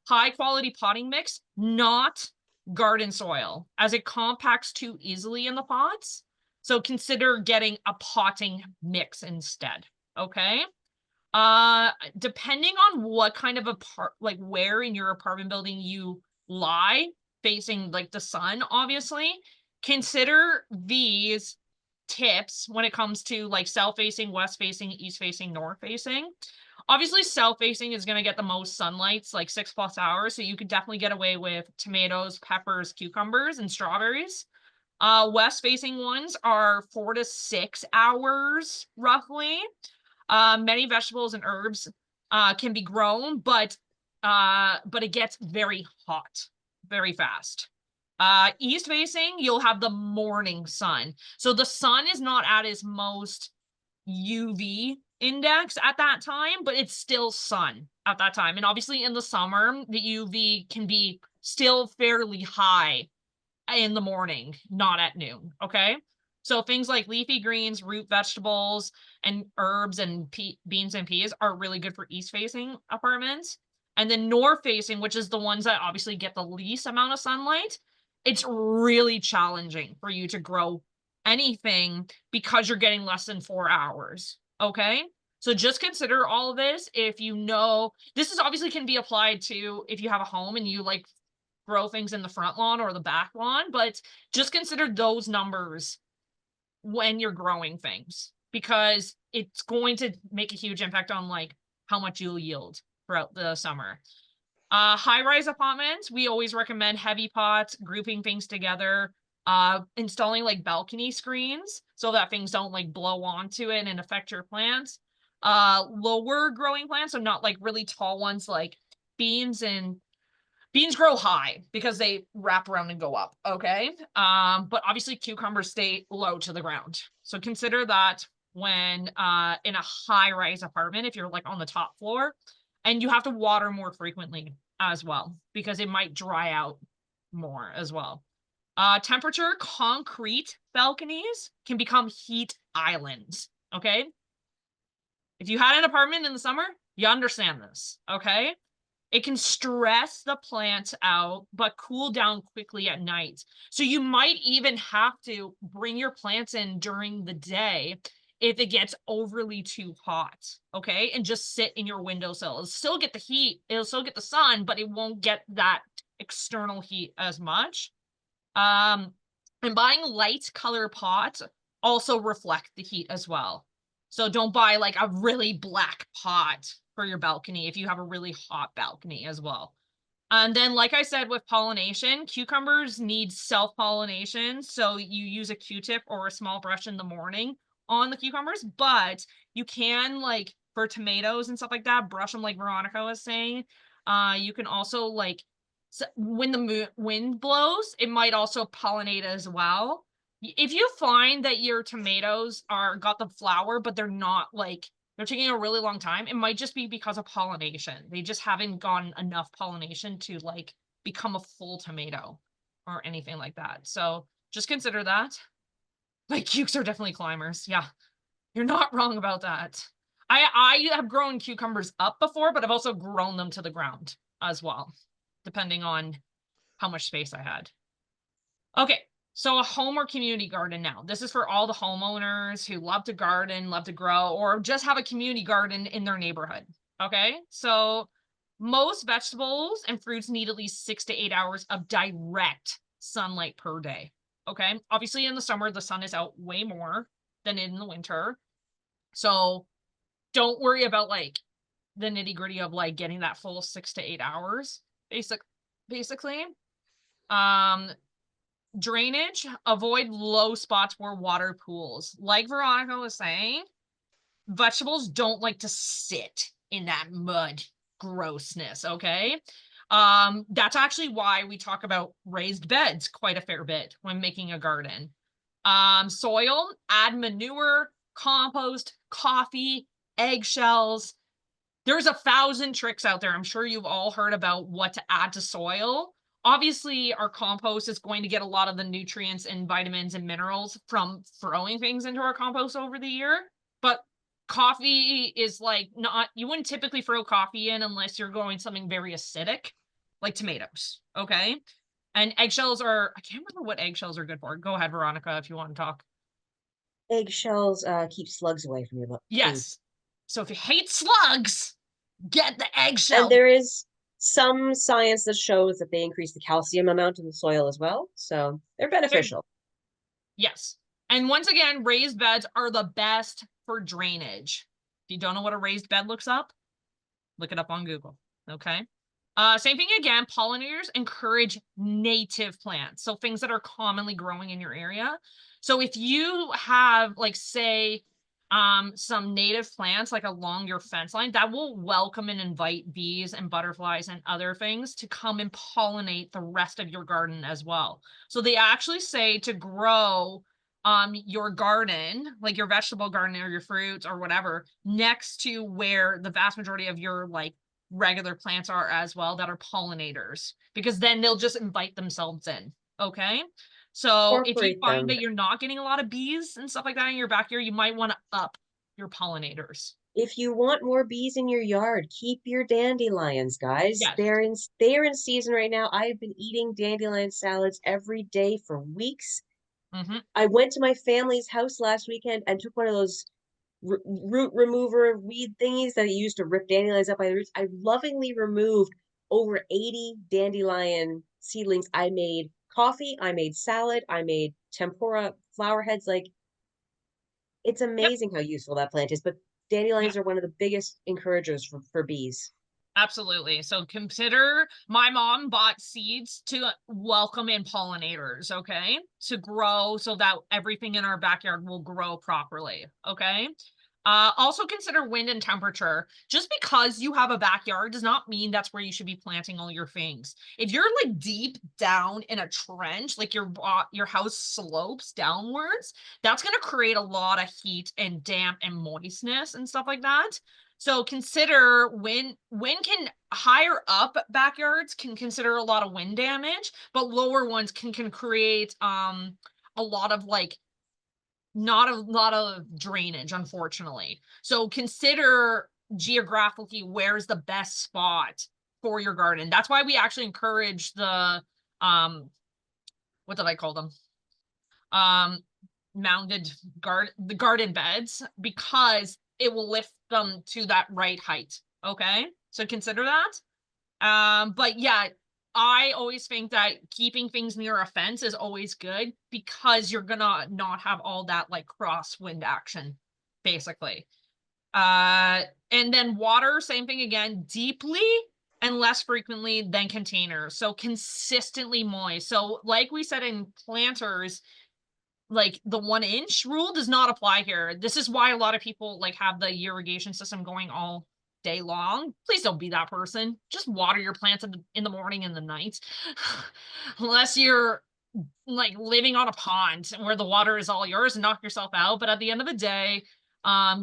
high quality potting mix, not garden soil, as it compacts too easily in the pots. So consider getting a potting mix instead. Okay. Depending on what kind of where in your apartment building you lie, facing like the sun, obviously, consider these tips when it comes to like south facing, west facing, east facing, north facing. Obviously, south facing is going to get the most sunlights, like 6+ hours. So you could definitely get away with tomatoes, peppers, cucumbers, and strawberries. West facing ones are 4 to 6 hours roughly. Many vegetables and herbs can be grown, but it gets very hot very fast. East facing, you'll have the morning sun. So the sun is not at its most UV index at that time, but it's still sun at that time. And obviously in the summer, the UV can be still fairly high in the morning, not at noon. Okay. So things like leafy greens, root vegetables, and herbs and beans and peas are really good for east facing apartments. And then north facing, which is the ones that obviously get the least amount of sunlight, it's really challenging for you to grow anything because you're getting less than 4 hours. Okay. So just consider all of this. If you know, this is obviously can be applied to if you have a home and you like grow things in the front lawn or the back lawn, but just consider those numbers when you're growing things, because it's going to make a huge impact on like how much you'll yield throughout the summer. High-rise apartments, we always recommend heavy pots, grouping things together, installing like balcony screens so that things don't like blow onto it and affect your plants. Lower growing plants, so not like really tall ones like beans and Beans grow high because they wrap around and go up, okay? But obviously cucumbers stay low to the ground. So consider that when in a high-rise apartment, if you're like on the top floor, and you have to water more frequently as well, because it might dry out more as well. Temperature concrete balconies can become heat islands, okay? If you had an apartment in the summer, you understand this, okay? It can stress the plants out, but cool down quickly at night. So you might even have to bring your plants in during the day if it gets overly too hot, okay? And just sit in your windowsill. It'll still get the heat, it'll still get the sun, but it won't get that external heat as much. And buying light color pots also reflect the heat as well. So don't buy like a really black pot for your balcony if you have a really hot balcony as well. And then, like I said, with pollination, cucumbers need self-pollination. So you use a Q-tip or a small brush in the morning on the cucumbers, but you can, like for tomatoes and stuff like that, brush them like Veronica was saying. You can also like, so when the wind blows, it might also pollinate as well. If you find that your tomatoes are got the flower, but they're not like they're taking a really long time, it might just be because of pollination. They just haven't gotten enough pollination to like become a full tomato or anything like that. So just consider that. Like cukes are definitely climbers. Yeah, you're not wrong about that. I have grown cucumbers up before, but I've also grown them to the ground as well, depending on how much space I had. Okay, so a home or community garden now. This is for all the homeowners who love to garden, love to grow, or just have a community garden in their neighborhood. Okay, so most vegetables and fruits need at least 6 to 8 hours of direct sunlight per day. Okay, obviously in the summer, the sun is out way more than in the winter. So don't worry about like the nitty gritty of like getting that full 6 to 8 hours, basically. Drainage, avoid low spots where water pools. Like Veronica was saying, vegetables don't like to sit in that mud grossness, okay? That's actually why we talk about raised beds quite a fair bit when making a garden. Soil, add manure, compost, coffee, eggshells. There's 1,000 tricks out there. I'm sure you've all heard about what to add to soil. Obviously, our compost is going to get a lot of the nutrients and vitamins and minerals from throwing things into our compost over the year. But coffee is like not, you wouldn't typically throw coffee in unless you're going something very acidic, like tomatoes. Okay. And eggshells are, I can't remember what eggshells are good for. Go ahead, Veronica, if you want to talk. Eggshells keep slugs away from your food. Yes. So if you hate slugs, get the And eggshell. there is some science that shows that they increase the calcium amount in the soil as well. So they're beneficial. Yes. And once again, raised beds are the best for drainage. If you don't know what a raised bed looks up, look it up on Google. Okay. Same thing again, pollinators encourage native plants. So things that are commonly growing in your area. So if you have like say some native plants like along your fence line, that will welcome and invite bees and butterflies and other things to come and pollinate the rest of your garden as well. So they actually say to grow your garden, like your vegetable garden or your fruits or whatever, next to where the vast majority of your like regular plants are as well that are pollinators, because then they'll just invite themselves in. Okay. So if you Incorporate find them. that you're not getting a lot of bees and stuff like that in your backyard, you might want to up your pollinators. If you want more bees in your yard, keep your dandelions, guys. Yes. They're in season right now. I've been eating dandelion salads every day for weeks. Mm-hmm. I went to my family's house last weekend and took one of those root remover weed thingies that I used to rip dandelions up by the roots. I lovingly removed over 80 dandelion seedlings. I made coffee, I made salad, I made tempura flower heads. Like, it's Yep. amazing how useful that plant is. But Yeah. dandelions are one of the biggest encouragers for bees. Absolutely. So consider my mom bought seeds to welcome in pollinators, okay? To grow so that everything in our backyard will grow properly, okay? Also consider wind and temperature. Just because you have a backyard does not mean that's where you should be planting all your things. If you're like deep down in a trench, like your house slopes downwards, that's going to create a lot of heat and damp and moistness and stuff like that. So consider wind can higher up backyards can consider a lot of wind damage, but lower ones can create a lot of like not a lot of drainage, unfortunately. So consider geographically where's the best spot for your garden. That's why we actually encourage the what did I call them? Um mounded the garden beds, because it will lift them to that right height. Okay? So consider that. But yeah, I always think that keeping things near a fence is always good, because you're gonna not have all that like crosswind action, basically. And then water, same thing again, deeply and less frequently than containers. So consistently moist. So like we said in planters, like the 1 inch rule does not apply here. This is why a lot of people like have the irrigation system going all day long. Please don't be that person. Just water your plants in the morning and the night. Unless you're like living on a pond where the water is all yours and knock yourself out. But at the end of the day,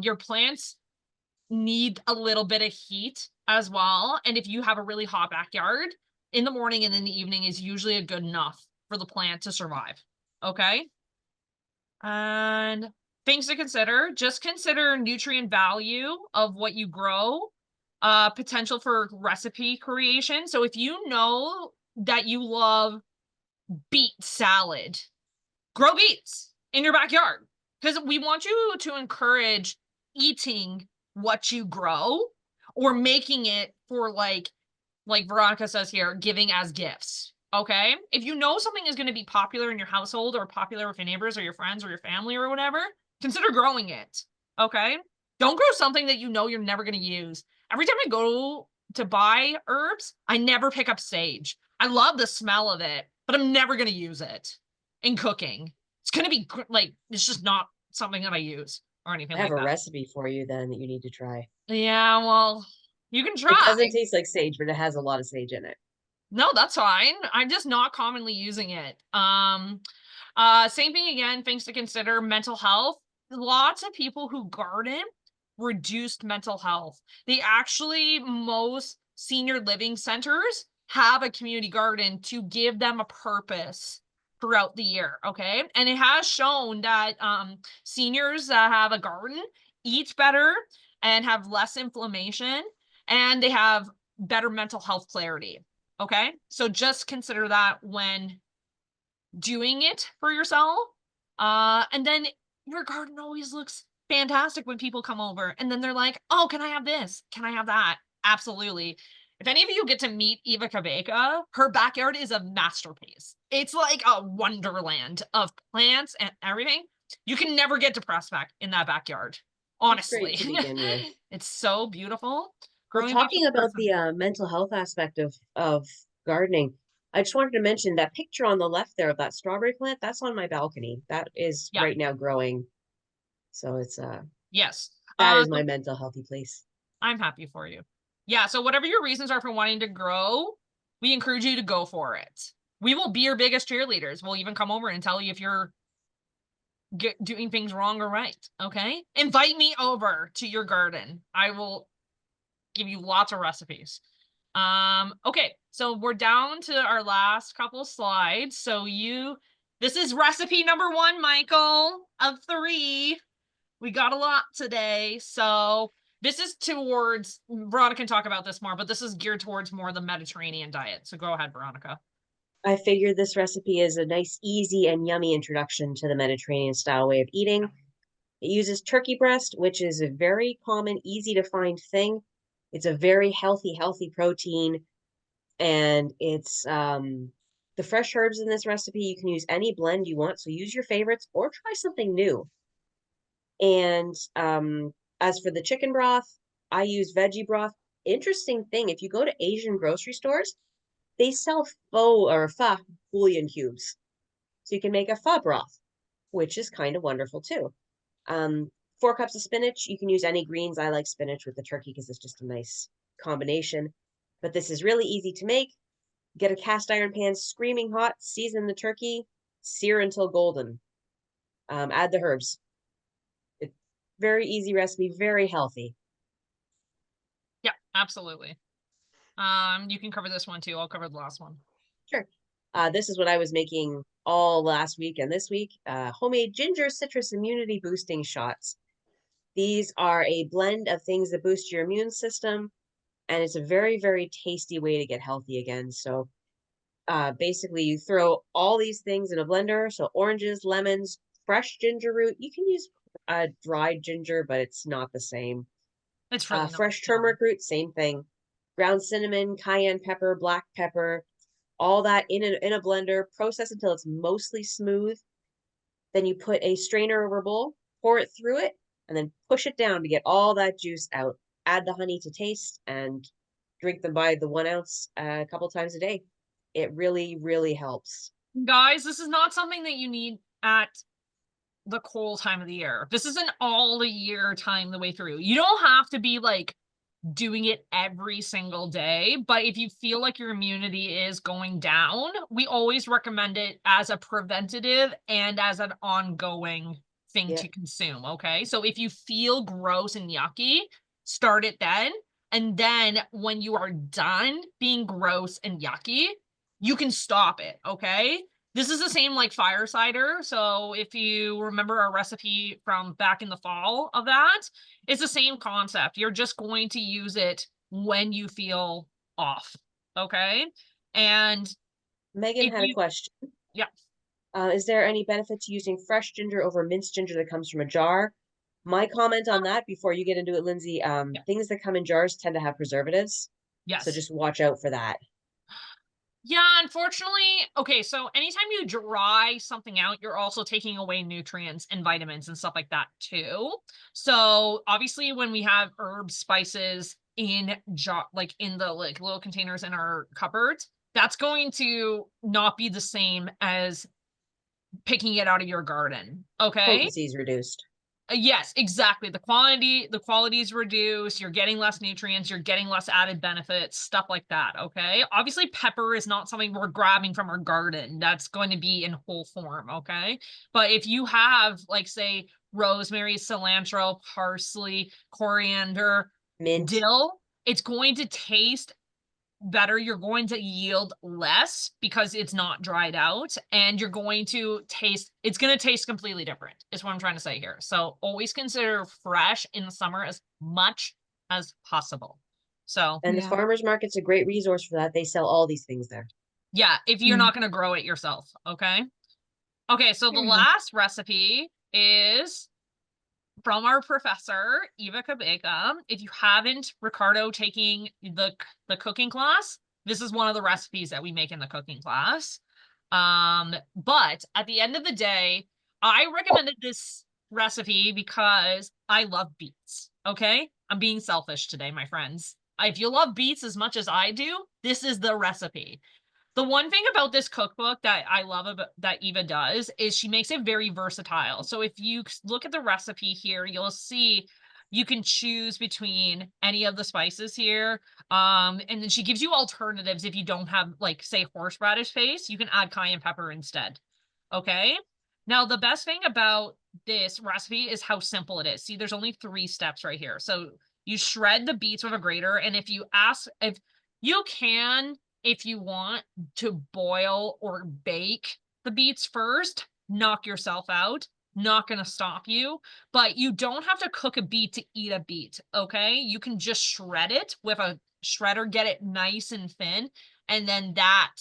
your plants need a little bit of heat as well. And if you have a really hot backyard, in the morning and in the evening is usually a good enough for the plant to survive. Okay. And things to consider, just consider nutrient value of what you grow, potential for recipe creation. So if you know that you love beet salad, grow beets in your backyard, because we want you to encourage eating what you grow or making it for like Veronica says here, giving as gifts. Okay. If you know something is going to be popular in your household or popular with your neighbors or your friends or your family or whatever, consider growing it. Okay. Don't grow something that you know you're never going to use. Every time I go to buy herbs, I never pick up sage. I love the smell of it, but I'm never going to use it in cooking. It's going to be like, it's just not something that I use or anything I have like a that. recipe for you then that you need to try. Yeah, well, you can It try. doesn't taste like sage, but it has a lot of sage in it. No, that's fine. I'm just not commonly using it. Same thing again, things to consider, mental health. Lots of people who garden reduced mental health. They actually, most senior living centers have a community garden to give them a purpose throughout the year. Okay. And it has shown that seniors that have a garden eat better and have less inflammation, and they have better mental health clarity. Okay. So just consider that when doing it for yourself. And then your garden always looks fantastic when people come over, and then they're like, oh, can I have this? Can I have that? Absolutely. If any of you get to meet Eva Kabeka, her backyard is a masterpiece. It's like a wonderland of plants and everything. You can never get depressed back in that backyard. It's Honestly, great to begin with. it's so beautiful. Well, Growing talking about person. the mental health aspect of gardening, I just wanted to mention that picture on the left there of that strawberry plant. That's on my balcony. That is Yeah. right now growing. So it's Yes. that is my So mental healthy place. I'm happy for you. Yeah, so whatever your reasons are for wanting to grow, we encourage you to go for it. We will be your biggest cheerleaders. We'll even come over and tell you if you're doing things wrong or right. Okay. Invite me over to your garden. I will give you lots of recipes. Okay. So we're down to our last couple slides. So this is recipe number 1, Michael, of 3. We got a lot today. So this is towards, Veronica can talk about this more, but this is geared towards more the Mediterranean diet. So go ahead, Veronica. I figured this recipe is a nice, easy, and yummy introduction to the Mediterranean style way of eating. It uses turkey breast, which is a very common, easy to find thing. It's a very healthy protein. And it's the fresh herbs in this recipe. You can use any blend you want. So use your favorites or try something new. And as for the chicken broth, I use veggie broth. Interesting thing, if you go to Asian grocery stores, they sell faux or pho bouillon cubes. So you can make a pho broth, which is kind of wonderful too. 4 cups of spinach. You can use any greens. I like spinach with the turkey because it's just a nice combination. But this is really easy to make. Get a cast iron pan screaming hot, season the turkey, sear until golden. Add the herbs. It's very easy recipe, very healthy. Yeah, absolutely. You can cover this one too. I'll cover the last one. Sure. This is what I was making all last week and this week. Homemade ginger citrus immunity boosting shots. These are a blend of things that boost your immune system, and it's a very, very tasty way to get healthy again. So basically you throw all these things in a blender. So oranges, lemons, fresh ginger root. You can use dried ginger, but it's not the same. It's really not. Fresh turmeric root, same thing. Ground cinnamon, cayenne pepper, black pepper, all that in a blender, process until it's mostly smooth. Then you put a strainer over a bowl, pour it through it, and then push it down to get all that juice out. Add the honey to taste and drink them by the 1 ounce a couple times a day. It really, really helps. Guys, this is not something that you need at the cold time of the year. This is an all the year time the way through. You don't have to be like doing it every single day, but if you feel like your immunity is going down, we always recommend it as a preventative and as an ongoing thing to consume. Okay, so if you feel gross and yucky, start it then, and then when you are done being gross and yucky, you can stop it. Okay, this is the same like fire cider. So if you remember our recipe from back in the fall of that, it's the same concept. You're just going to use it when you feel off. Okay. And Megan had a question. Yeah. Is there any benefit to using fresh ginger over minced ginger that comes from a jar? My comment on that before you get into it, Lyndsay, things that come in jars tend to have preservatives. Yes. So just watch out for that. Yeah, unfortunately. Okay, so anytime you dry something out, you're also taking away nutrients and vitamins and stuff like that too. So obviously when we have herbs, spices in like in the like little containers in our cupboards, that's going to not be the same as picking it out of your garden. Okay. Potency is reduced. Yes, exactly. The quality is reduced. You're getting less nutrients. You're getting less added benefits, stuff like that. Okay. Obviously, pepper is not something we're grabbing from our garden. That's going to be in whole form. Okay. But if you have, like, say, rosemary, cilantro, parsley, coriander, mint, dill, it's going to taste better. You're going to yield less because it's not dried out, and you're going to taste, it's going to taste completely different is what I'm trying to say here. So always consider fresh in the summer as much as possible. So and the farmers market's a great resource for that. They sell all these things there. Yeah, if you're not going to grow it yourself. Okay. So the last recipe is from our professor, Eva Kabeka. If you haven't, Ricardo, taking the cooking class, this is one of the recipes that we make in the cooking class. But at the end of the day, I recommended this recipe because I love beets. Okay. I'm being selfish today, my friends. If you love beets as much as I do, this is the recipe. The one thing about this cookbook that I love about that Eva does is she makes it very versatile. So if you look at the recipe here, you'll see you can choose between any of the spices here. And then she gives you alternatives. If you don't have, like, say, horseradish paste, you can add cayenne pepper instead. Okay. Now, the best thing about this recipe is how simple it is. See, there's only 3 steps right here. So you shred the beets with a grater. And if you want to boil or bake the beets first, knock yourself out. Not going to stop you, but you don't have to cook a beet to eat a beet. Okay. You can just shred it with a shredder, get it nice and thin, and then that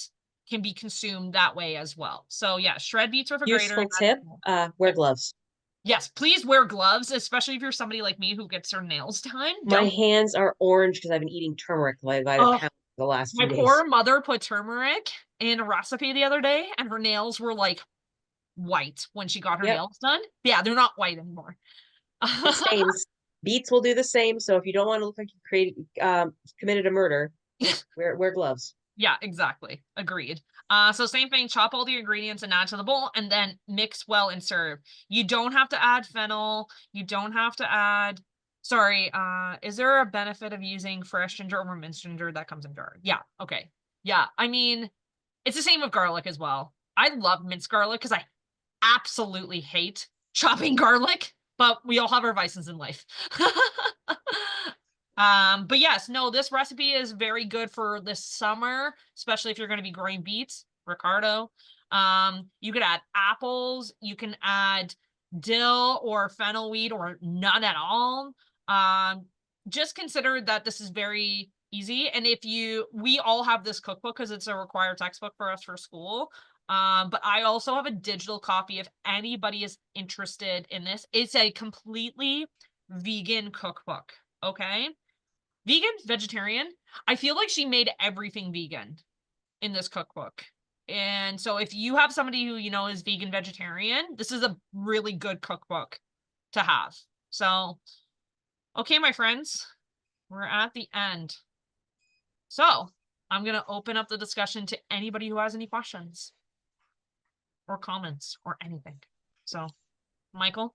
can be consumed that way as well. So yeah, shred beets with a grater. Useful tip, wear gloves. Yes, please wear gloves, especially if you're somebody like me who gets her nails done. My hands are orange because I've been eating turmeric like a pound the last few days. My poor mother put turmeric in a recipe the other day, and her nails were like white when she got her nails done. Yeah, they're not white anymore. Stains. Beets will do the same. So if you don't want to look like you committed a murder, wear gloves. Yeah, exactly. Agreed. So same thing, chop all the ingredients and add to the bowl and then mix well and serve. You don't have to add fennel. You don't have to add, sorry, is there a benefit of using fresh ginger over minced ginger that comes in jar? Yeah, okay. Yeah, I mean, it's the same with garlic as well. I love minced garlic because I absolutely hate chopping garlic, but we all have our vices in life. But yes, no, this recipe is very good for this summer, especially if you're going to be growing beets, Ricardo. You could add apples, you can add dill or fennel weed or none at all. Just consider that this is very easy. And we all have this cookbook because it's a required textbook for us for school. But I also have a digital copy if anybody is interested in this. It's a completely vegan cookbook. Okay. Vegan, vegetarian. I feel like she made everything vegan in this cookbook. And so if you have somebody who, is vegan, vegetarian, this is a really good cookbook to have. So, okay, my friends, we're at the end. So I'm going to open up the discussion to anybody who has any questions or comments or anything. So, Michael?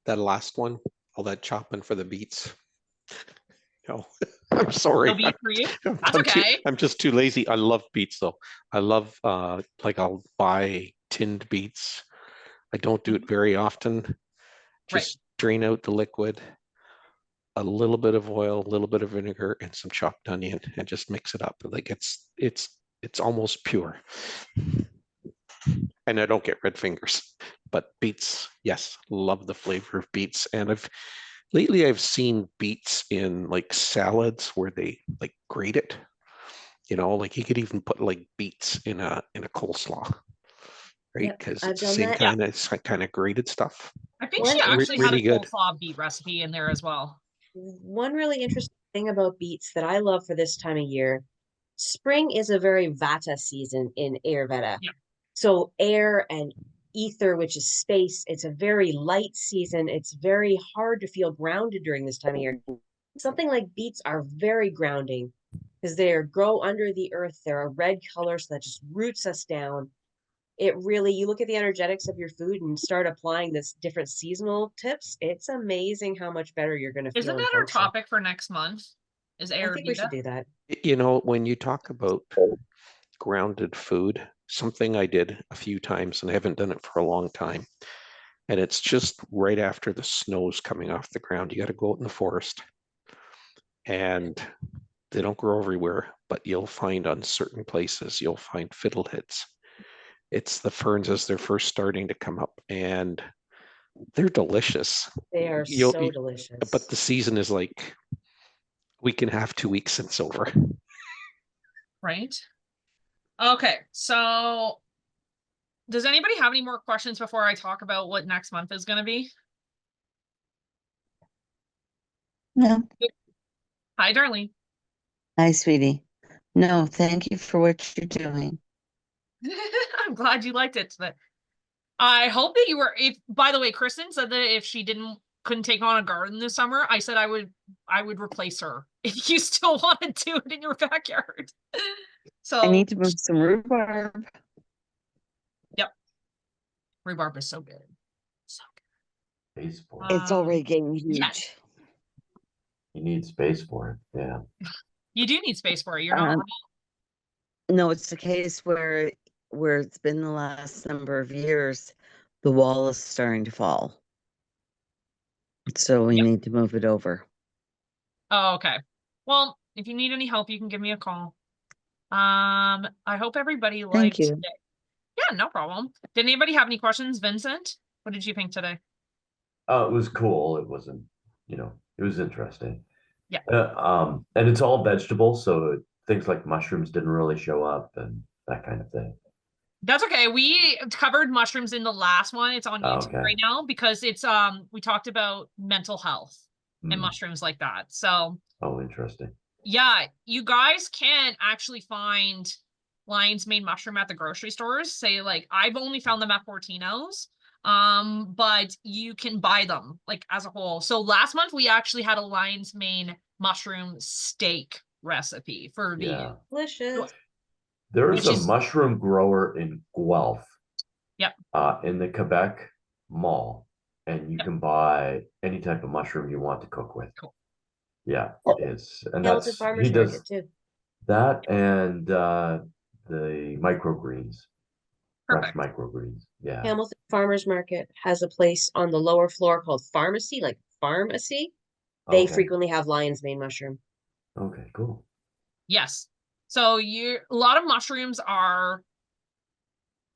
That last one, all that chopping for the beets. No, I'm sorry. No beet for you? That's okay. I'm just too lazy. I love beets though. I love like I'll buy tinned beets. I don't do it very often. Just drain out the liquid, a little bit of oil, a little bit of vinegar, and some chopped onion, and just mix it up. Like it's almost pure. And I don't get red fingers. But beets, yes, love the flavor of beets. And lately I've seen beets in like salads where they like grate it. Like you could even put like beets in a coleslaw, right? Because it's the same kind of grated stuff. I think she actually had a good coleslaw beet recipe in there as well. One really interesting thing about beets that I love for this time of year, spring is a very Vata season in Ayurveda. Yeah. So air and ether, which is space, it's a very light season. It's very hard to feel grounded during this time of year. Something like beets are very grounding because they grow under the earth. They're a red color, so that just roots us down. You look at the energetics of your food and start applying this different seasonal tips. It's amazing how much better you're going to feel. Isn't that our topic for next month? Is Ayurveda? I think we should do that. When you talk about grounded food, something I did a few times, and I haven't done it for a long time, and it's just right after the snow's coming off the ground. You got to go out in the forest, and they don't grow everywhere, but you'll find on certain places, you'll find fiddleheads. It's the ferns as they're first starting to come up, and they're delicious. They are so delicious. But the season is like week and a half, 2 weeks, and it's over. Right. Okay, so does anybody have any more questions before I talk about what next month is going to be? No. Hi, Darlene. Hi, sweetie. No, thank you for what you're doing. I'm glad you liked it. But I hope that you were. By the way, Kristen said that if she couldn't take on a garden this summer, I said I would replace her if you still want to do it in your backyard. So I need to move some rhubarb. Yep, rhubarb is so good, so good. Space for it. It's already getting huge. Yes. You need space for it. Yeah. You do need space for it. You're not wrong. No, it's the case where it's been the last number of years, the wall is starting to fall. So we need to move it over. Oh, okay. Well, if you need any help, you can give me a call. I hope everybody liked. Thank you. Today. Yeah, no problem. Did anybody have any questions? Vincent, what did you think today? Oh, it was cool. It wasn't, it was interesting. Yeah. And it's all vegetables, so things like mushrooms didn't really show up and that kind of thing. That's okay. We covered mushrooms in the last one. It's on YouTube right now because it's we talked about mental health and mushrooms like that. So interesting. Yeah, you guys can actually find lion's mane mushroom at the grocery stores. Say like I've only found them at Fortino's. But you can buy them like as a whole. So last month we actually had a lion's mane mushroom steak recipe for Yeah. vegan. Delicious. There is Which a is- mushroom grower in Guelph. Yep. In the Quebec Mall, and you Yep. can buy any type of mushroom you want to cook with. Cool. Yeah, it's and Hamilton that's Farmers he does Market too. that and the microgreens, fresh Perfect. microgreens. Yeah. Hamilton Farmers Market has a place on the lower floor called Pharmacy, like pharmacy. They Okay. frequently have lion's mane mushroom. Okay. Cool. Yes. So a lot of mushrooms are,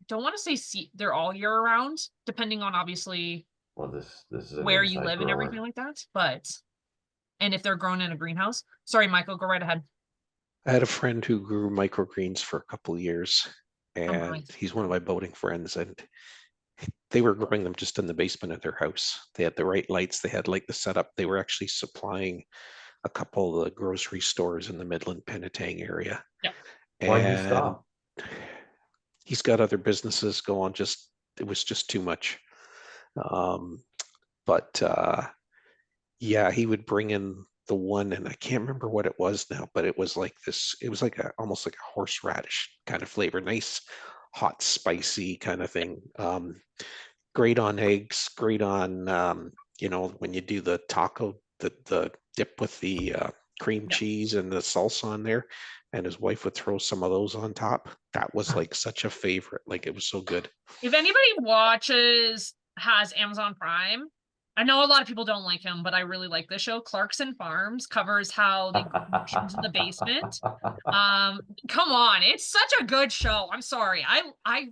don't want to say they're all year round, depending on obviously Well, this is an where you inside live and grower. everything like that. And if they're grown in a greenhouse. Sorry, Michael, go right ahead. I had a friend who grew microgreens for a couple of years, and nice. he's one of my boating friends, and they were growing them just in the basement of their house. They had the right lights, they had like the setup. They were actually supplying a couple of the grocery stores in the Midland Penetang area. Yep. Why'd you And stop? he's got other businesses going, it was just too much. But yeah, he would bring in the one, and I can't remember what it was now, but it was like this, it was like almost like a horseradish kind of flavor, nice, hot, spicy kind of thing. Great on eggs, great on, when you do the taco, the dip with the cream Yep. cheese and the salsa on there, and his wife would throw some of those on top. That was like such a favorite. Like, it was so good. If anybody has Amazon Prime, I know a lot of people don't like him, but I really like this show. Clarkson Farms covers how they grow mushrooms in the basement. Come on, it's such a good show. I'm sorry. I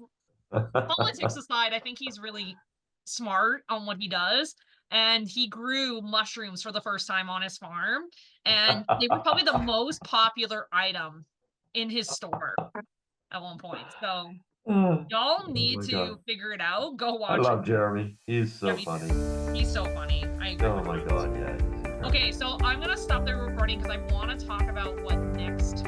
politics aside, I think he's really smart on what he does. And he grew mushrooms for the first time on his farm. And they were probably the most popular item in his store at one point. So y'all need my to God. figure it out. Go watch I it. love Jeremy. He's so Yeah, me funny. He's so funny. I agree. Oh my God, yeah. Okay, so I'm gonna stop the recording because I want to talk about what next